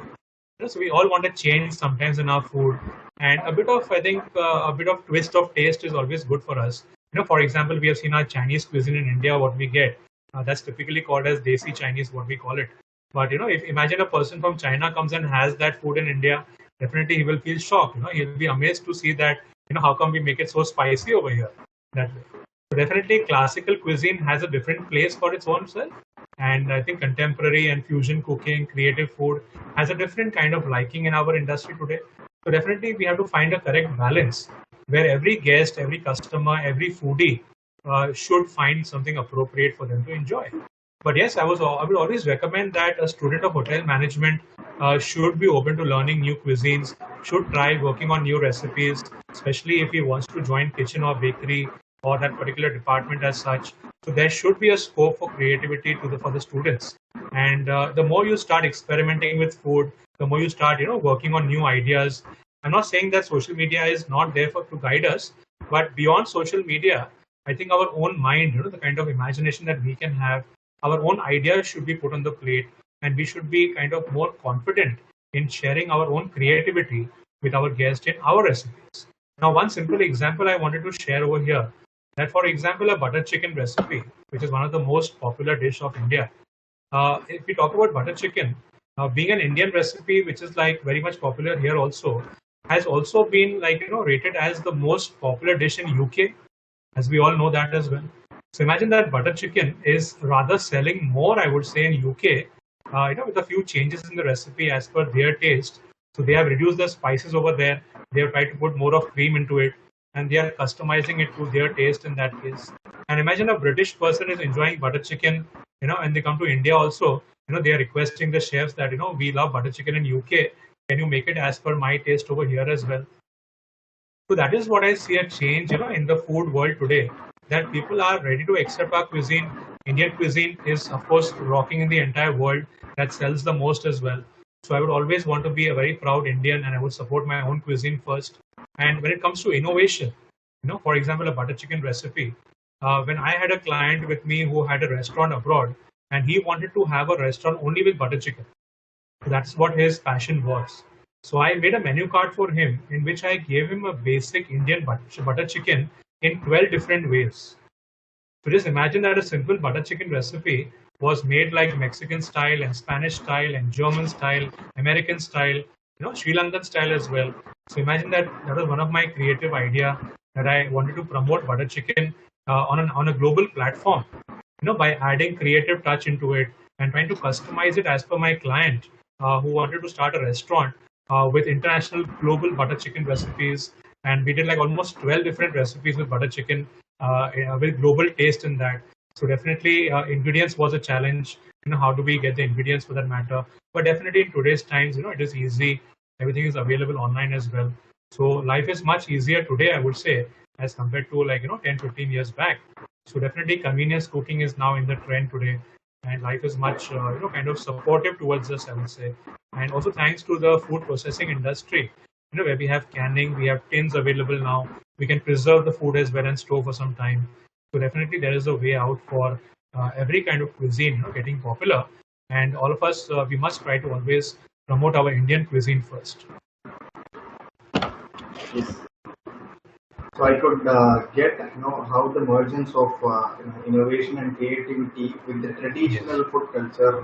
B: So we all want to change sometimes in our food, and a bit of a bit of twist of taste is always good for us. For example, we have seen our Chinese cuisine in India. What we get that's typically called as Desi Chinese, what we call it. But if imagine a person from China comes and has that food in India, definitely he will feel shocked. He'll be amazed to see that how come we make it so spicy over here that way. So definitely classical cuisine has a different place for its own self, and I think contemporary and fusion cooking, creative food has a different kind of liking in our industry today. So definitely we have to find a correct balance where every guest, every customer, every foodie should find something appropriate for them to enjoy. But yes, I would always recommend that a student of hotel management should be open to learning new cuisines, should try working on new recipes, especially if he wants to join kitchen or bakery or that particular department as such. So there should be a scope for creativity for the students. And the more you start experimenting with food, the more you start working on new ideas. I'm not saying that social media is not there to guide us, but beyond social media, I think our own mind, the kind of imagination that we can have, our own ideas should be put on the plate, and we should be kind of more confident in sharing our own creativity with our guests in our recipes. Now, one simple example I wanted to share over here, that for example, a butter chicken recipe, which is one of the most popular dish of India. If we talk about butter chicken, being an Indian recipe, which is like very much popular here also, has also been rated as the most popular dish in UK, as we all know that as well. So imagine that butter chicken is rather selling more, I would say, in UK, with a few changes in the recipe as per their taste. So they have reduced the spices over there. They have tried to put more of cream into it, and they are customizing it to their taste in that case. And imagine a British person is enjoying butter chicken, and they come to India also, they are requesting the chefs that, we love butter chicken in UK. Can you make it as per my taste over here as well? So that is what I see a change, in the food world today, that people are ready to accept our cuisine. Indian cuisine is, of course, rocking in the entire world. That sells the most as well. So I would always want to be a very proud Indian, and I would support my own cuisine first. And when it comes to innovation, for example, a butter chicken recipe. When I had a client with me who had a restaurant abroad, and he wanted to have a restaurant only with butter chicken. That's what his passion was. So I made a menu card for him in which I gave him a basic Indian butter chicken in 12 different ways. So just imagine that a simple butter chicken recipe was made like Mexican style and Spanish style and German style, American style, Sri Lankan style as well. So imagine that was one of my creative idea, that I wanted to promote butter chicken on a global platform, by adding creative touch into it and trying to customize it as per my client who wanted to start a restaurant with international global butter chicken recipes. And we did like almost 12 different recipes with butter chicken with global taste in that. So definitely ingredients was a challenge. How do we get the ingredients for that matter? But definitely in today's times, it is easy. Everything is available online as well. So life is much easier today, I would say, as compared to 10, 15 years back. So definitely convenience cooking is now in the trend today, and life is much kind of supportive towards us, I would say. And also thanks to the food processing industry, where we have canning, we have tins available now. We can preserve the food as well and store for some time. So definitely there is a way out for every kind of cuisine getting popular. And all of us, we must try to always promote our Indian cuisine first.
A: Yes. So I could get how the mergence of innovation and creativity with the traditional food culture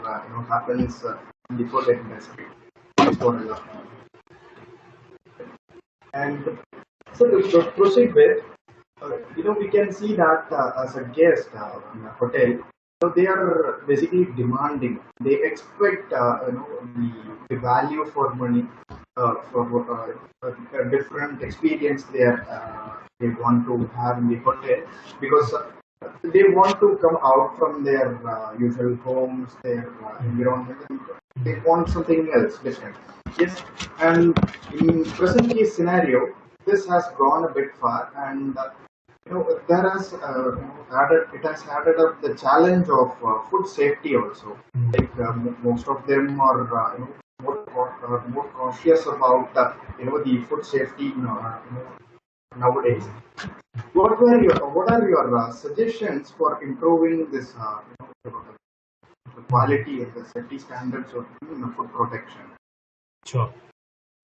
A: happens in the food industry. That's what I love. And so to proceed with, we can see that as a guest in a hotel, so they are basically demanding. They expect the value for money for a different experience they want to have in the hotel, because they want to come out from their usual homes, their environment, and they want something else different. Yes, and in present case scenario, this has gone a bit far, and there has it has added up the challenge of food safety also. Like most of them are more cautious about the food safety nowadays. What are your suggestions for improving this the quality and the safety standards of food protection?
B: Sure.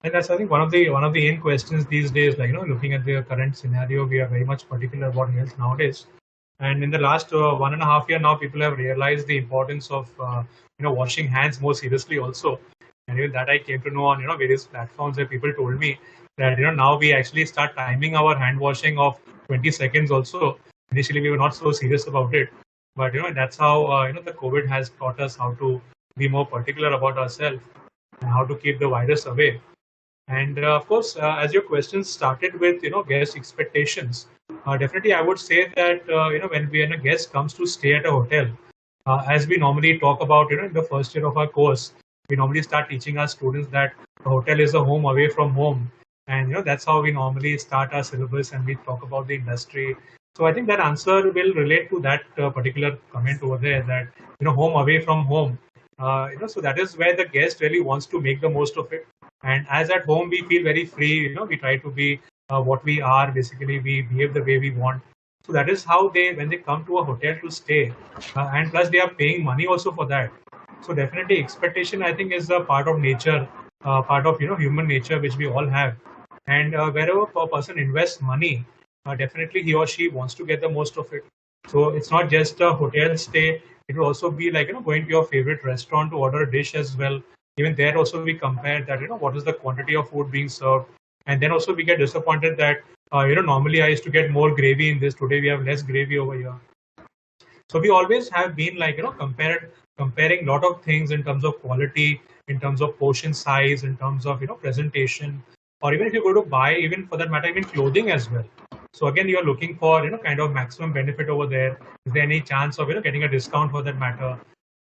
B: And that's, I think, one of the end questions these days. Looking at the current scenario, we are very much particular about health nowadays. And in the last 1.5 years now, people have realized the importance of washing hands more seriously also. And even that I came to know on various platforms where people told me that now we actually start timing our hand washing of 20 seconds also. Initially, we were not so serious about it, but that's how the COVID has taught us how to be more particular about ourselves and how to keep the virus away. And of course, as your question started with, guest expectations, definitely I would say that, when a guest comes to stay at a hotel, as we normally talk about, in the first year of our course, we normally start teaching our students that a hotel is a home away from home. And, that's how we normally start our syllabus, and we talk about the industry. So I think that answer will relate to that particular comment over there, that, home away from home. So that is where the guest really wants to make the most of it. And as at home, we feel very free. We try to be what we are. Basically, we behave the way we want. So that is how when they come to a hotel to stay, and plus they are paying money also for that. So definitely, expectation, I think, is a part of nature, part of human nature, which we all have. And wherever a person invests money, definitely he or she wants to get the most of it. So it's not just a hotel stay. It will also be like going to your favorite restaurant to order a dish as well. Even there also we compare that what is the quantity of food being served, and then also we get disappointed that normally I used to get more gravy in this, today we have less gravy over here. So we always have been like comparing a lot of things in terms of quality, in terms of portion size, in terms of presentation. or even if you go to buy, even for that matter, even clothing as well. So again, you're looking for kind of maximum benefit over there. Is there any chance of getting a discount for that matter?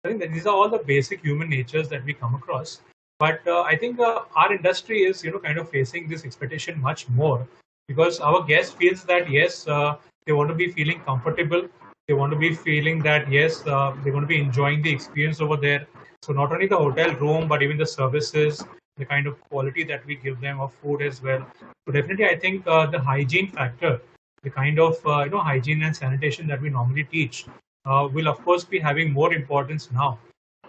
B: I think that these are all the basic human natures that we come across. But I think our industry is kind of facing this expectation much more, because our guest feels that yes, they want to be feeling comfortable. They want to be feeling that yes, they're going to be enjoying the experience over there. So not only the hotel room, but even the services, the kind of quality that we give them of food as well. So definitely, I think the hygiene factor, the kind of hygiene and sanitation that we normally teach, will of course be having more importance now.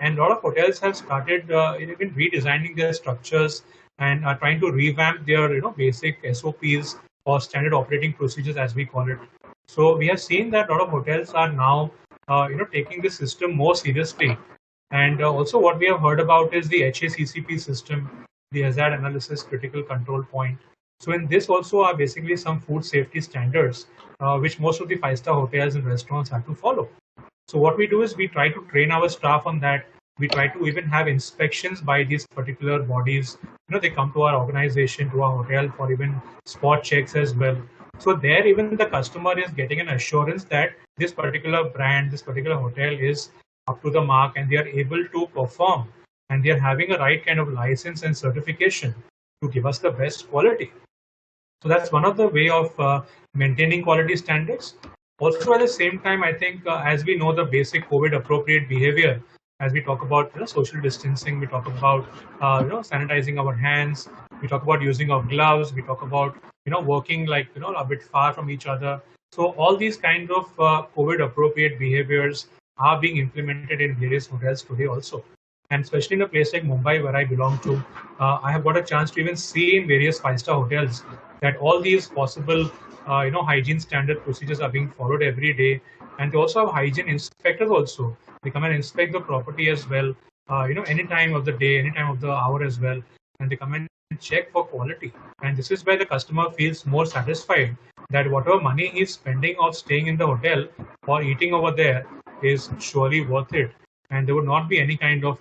B: And a lot of hotels have started even redesigning their structures and are trying to revamp their basic SOPs or standard operating procedures, as we call it. So we have seen that a lot of hotels are now taking this system more seriously. And also what we have heard about is the HACCP system, the Hazard Analysis Critical Control Point. So in this also are basically some food safety standards, which most of the five-star hotels and restaurants have to follow. So what we do is we try to train our staff on that. We try to even have inspections by these particular bodies. They come to our organization, to our hotel for even spot checks as well. So there even the customer is getting an assurance that this particular brand, this particular hotel is up to the mark and they are able to perform and they are having a right kind of license and certification to give us the best quality. So that's one of the way of maintaining quality standards. Also, at the same time, I think as we know the basic COVID appropriate behavior, as we talk about social distancing, we talk about sanitizing our hands, we talk about using of gloves, we talk about working like a bit far from each other. So all these kind of COVID appropriate behaviors are being implemented in various hotels today also. And especially in a place like Mumbai, where I belong to, I have got a chance to even see in various five-star hotels that all these possible, hygiene standard procedures are being followed every day. And they also have hygiene inspectors also. They come and inspect the property as well, any time of the day, any time of the hour as well. And they come and check for quality. And this is where the customer feels more satisfied that whatever money he's spending of staying in the hotel or eating over there is surely worth it. And there would not be any kind of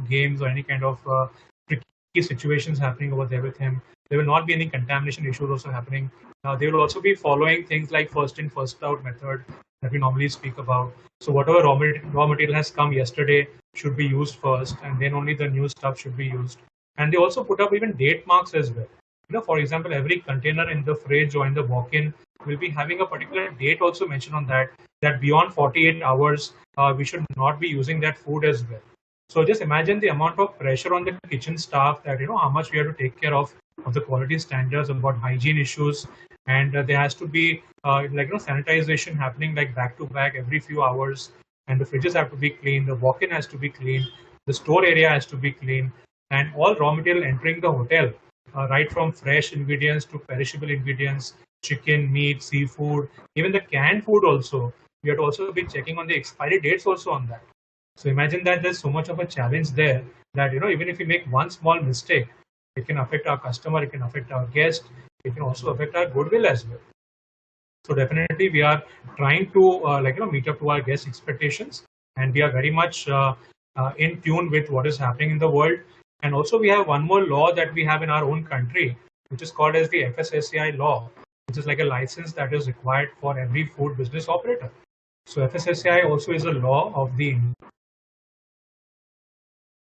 B: games or any kind of tricky situations happening over there with him. There will not be any contamination issues also happening. They will also be following things like first in first out method that we normally speak about. So whatever raw material has come yesterday should be used first, and then only the new stuff should be used. And they also put up even date marks as well. For example, every container in the fridge or in the walk-in will be having a particular date also mentioned on that beyond 48 hours, we should not be using that food as well. So just imagine the amount of pressure on the kitchen staff that, how much we have to take care of the quality standards, about hygiene issues. And there has to be sanitization happening like back to back every few hours. And the fridges have to be clean, the walk-in has to be clean, the store area has to be clean, and all raw material entering the hotel, right from fresh ingredients to perishable ingredients, chicken, meat, seafood, even the canned food also. We have to also be checking on the expiry dates also on that. So imagine that there's so much of a challenge there that even if we make one small mistake, it can affect our customer, it can affect our guest, it can also affect our goodwill as well. So definitely we are trying to meet up to our guest expectations, and we are very much in tune with what is happening in the world. And also we have one more law that we have in our own country, which is called as the FSSAI law, which is like a license that is required for every food business operator. So FSSAI also is a law of the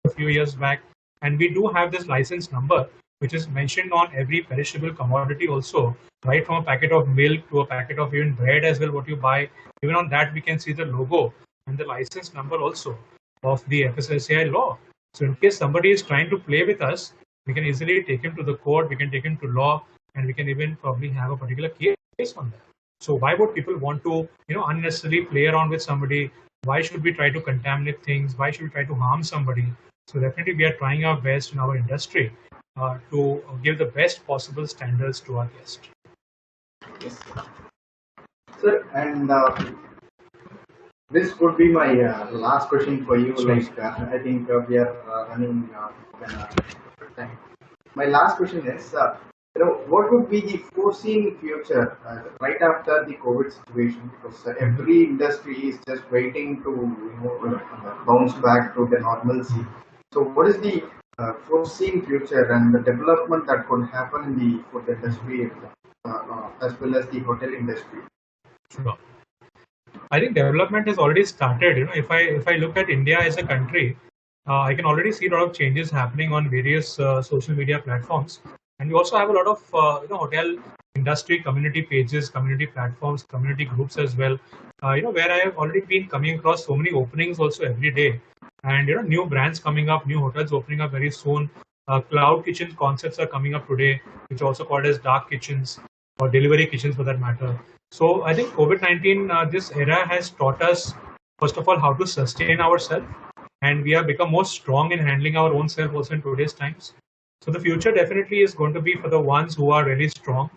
B: a few years back, and we do have this license number which is mentioned on every perishable commodity also, right from a packet of milk to a packet of even bread as well, what you buy. Even on that we can see the logo and the license number also of the FSSAI law. So in case somebody is trying to play with us, we can easily take him to the court, we can take him to law, and we can even probably have a particular case on that. So why would people want to unnecessarily play around with somebody? Why should we try to contaminate things? Why should we try to harm somebody? So definitely we are trying our best in our industry to give the best possible standards to our guests.
A: Yes. Sir, and this would be my last question for you.
B: Sure.
A: I think we are running time. My last question is, what would be the foreseen future right after the COVID situation? Because every industry is just waiting to bounce back to the normalcy. So, what is the foreseeing future and the development that could happen in the food industry as well as the hotel industry?
B: Sure. I think development has already started. If I look at India as a country, I can already see a lot of changes happening on various social media platforms, and we also have a lot of hotel industry community pages, community platforms, community groups as well. Where I have already been coming across so many openings also every day, and new brands coming up, new hotels opening up very soon. Cloud kitchen concepts are coming up today, which are also called as dark kitchens or delivery kitchens for that matter. So I think COVID-19, this era has taught us, first of all, how to sustain ourselves, and we have become more strong in handling our own self also in today's times. So the future definitely is going to be for the ones who are really strong,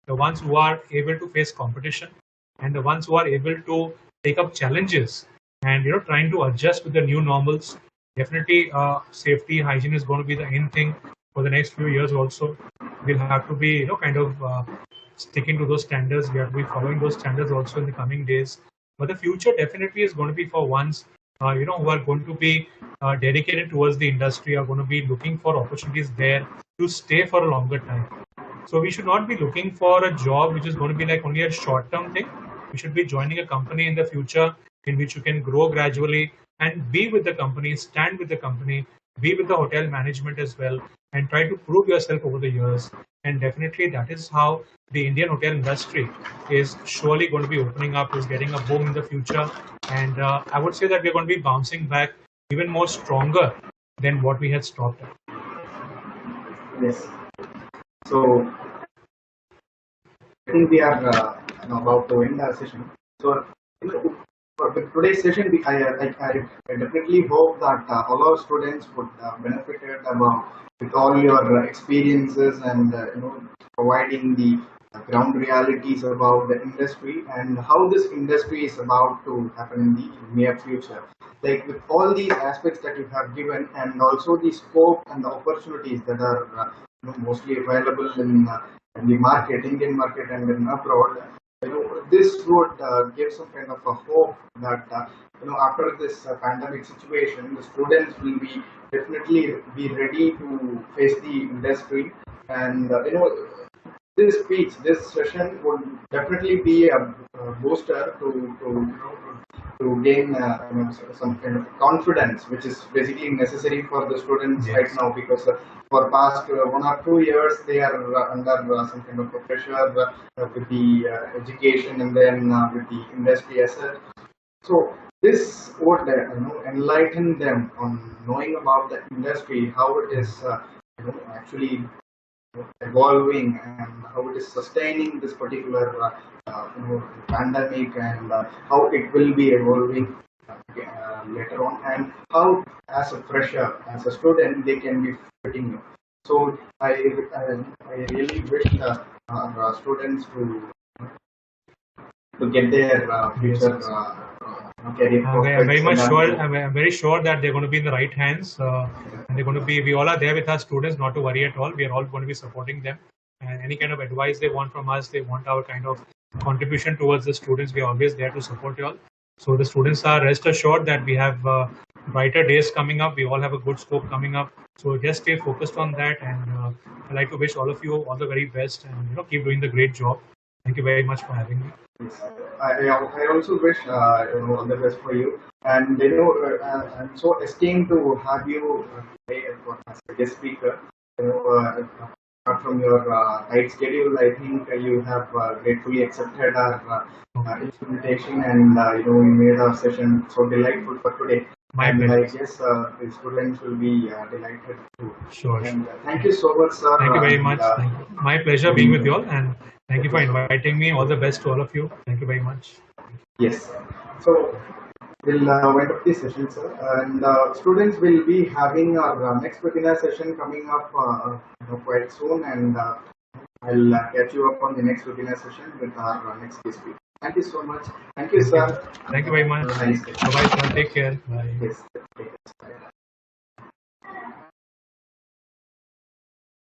B: the ones who are able to face competition, and the ones who are able to take up challenges and trying to adjust with the new normals. Definitely, safety, hygiene is going to be the in thing for the next few years. Also, we'll have to be kind of sticking to those standards. We have to be following those standards also in the coming days. But the future definitely is going to be for ones who are going to be dedicated towards the industry, are going to be looking for opportunities there to stay for a longer time. So we should not be looking for a job which is going to be like only a short-term thing. We should be joining a company in the future in which you can grow gradually and be with the company, stand with the company, be with the hotel management as well, and try to prove yourself over the years. And definitely that is how the Indian hotel industry is surely going to be opening up, is getting a boom in the future. And I would say that we're going to be bouncing back even more stronger than what we had stopped at.
A: Yes. So I think we are about to end our session. So for today's session, I definitely hope that all our students would benefited with all your experiences and providing the ground realities about the industry and how this industry is about to happen in the near future. Like with all these aspects that you have given, and also the scope and the opportunities that are mostly available in the market, Indian market, and in abroad. This would give some kind of a hope that after this pandemic situation, the students will be definitely be ready to face the industry, and this session would definitely be a booster to gain some kind of confidence, which is basically necessary for the students right now, because for past 1 or 2 years they are under some kind of pressure with the education and then with the industry as such. So this would enlighten them on knowing about the industry, how it is actually evolving and how it is sustaining this particular pandemic, and how it will be evolving later on, and how as a fresher, as a student, they can be fitting in. So I really wish our students to get their future career.
B: I'm very sure that they're going to be in the right hands, and they're going to be. We all are there with our students, not to worry at all. We are all going to be supporting them, and any kind of advice they want from us, they want our kind of contribution towards the students. We are always there to support you all. So the students are rest assured that we have brighter days coming up. We all have a good scope coming up. So just stay focused on that, and I'd like to wish all of you all the very best, and keep doing the great job. Thank you very much for having me.
A: I also wish all the best for you, and I'm so esteemed to have you today as a guest speaker. Apart from your tight schedule, I think you have gratefully accepted our invitation, and we made our session so delightful for today.
B: My pleasure.
A: I guess the students will be delighted too.
B: Sure.
A: And thank you so much, sir.
B: Thank you very much. My pleasure being with you all, and thank you for inviting me. All the best to all of you. Thank you very much.
A: Yes. So we'll wind up this session, sir. And students will be having our next webinar session coming up quite soon, and I'll catch you up on the next webinar session with our next guest speaker. Thank you so much. Thank you, sir.
B: Thank you very much.
A: Have a nice day.
B: Bye-bye, sir. Take care. Bye.
A: Yes.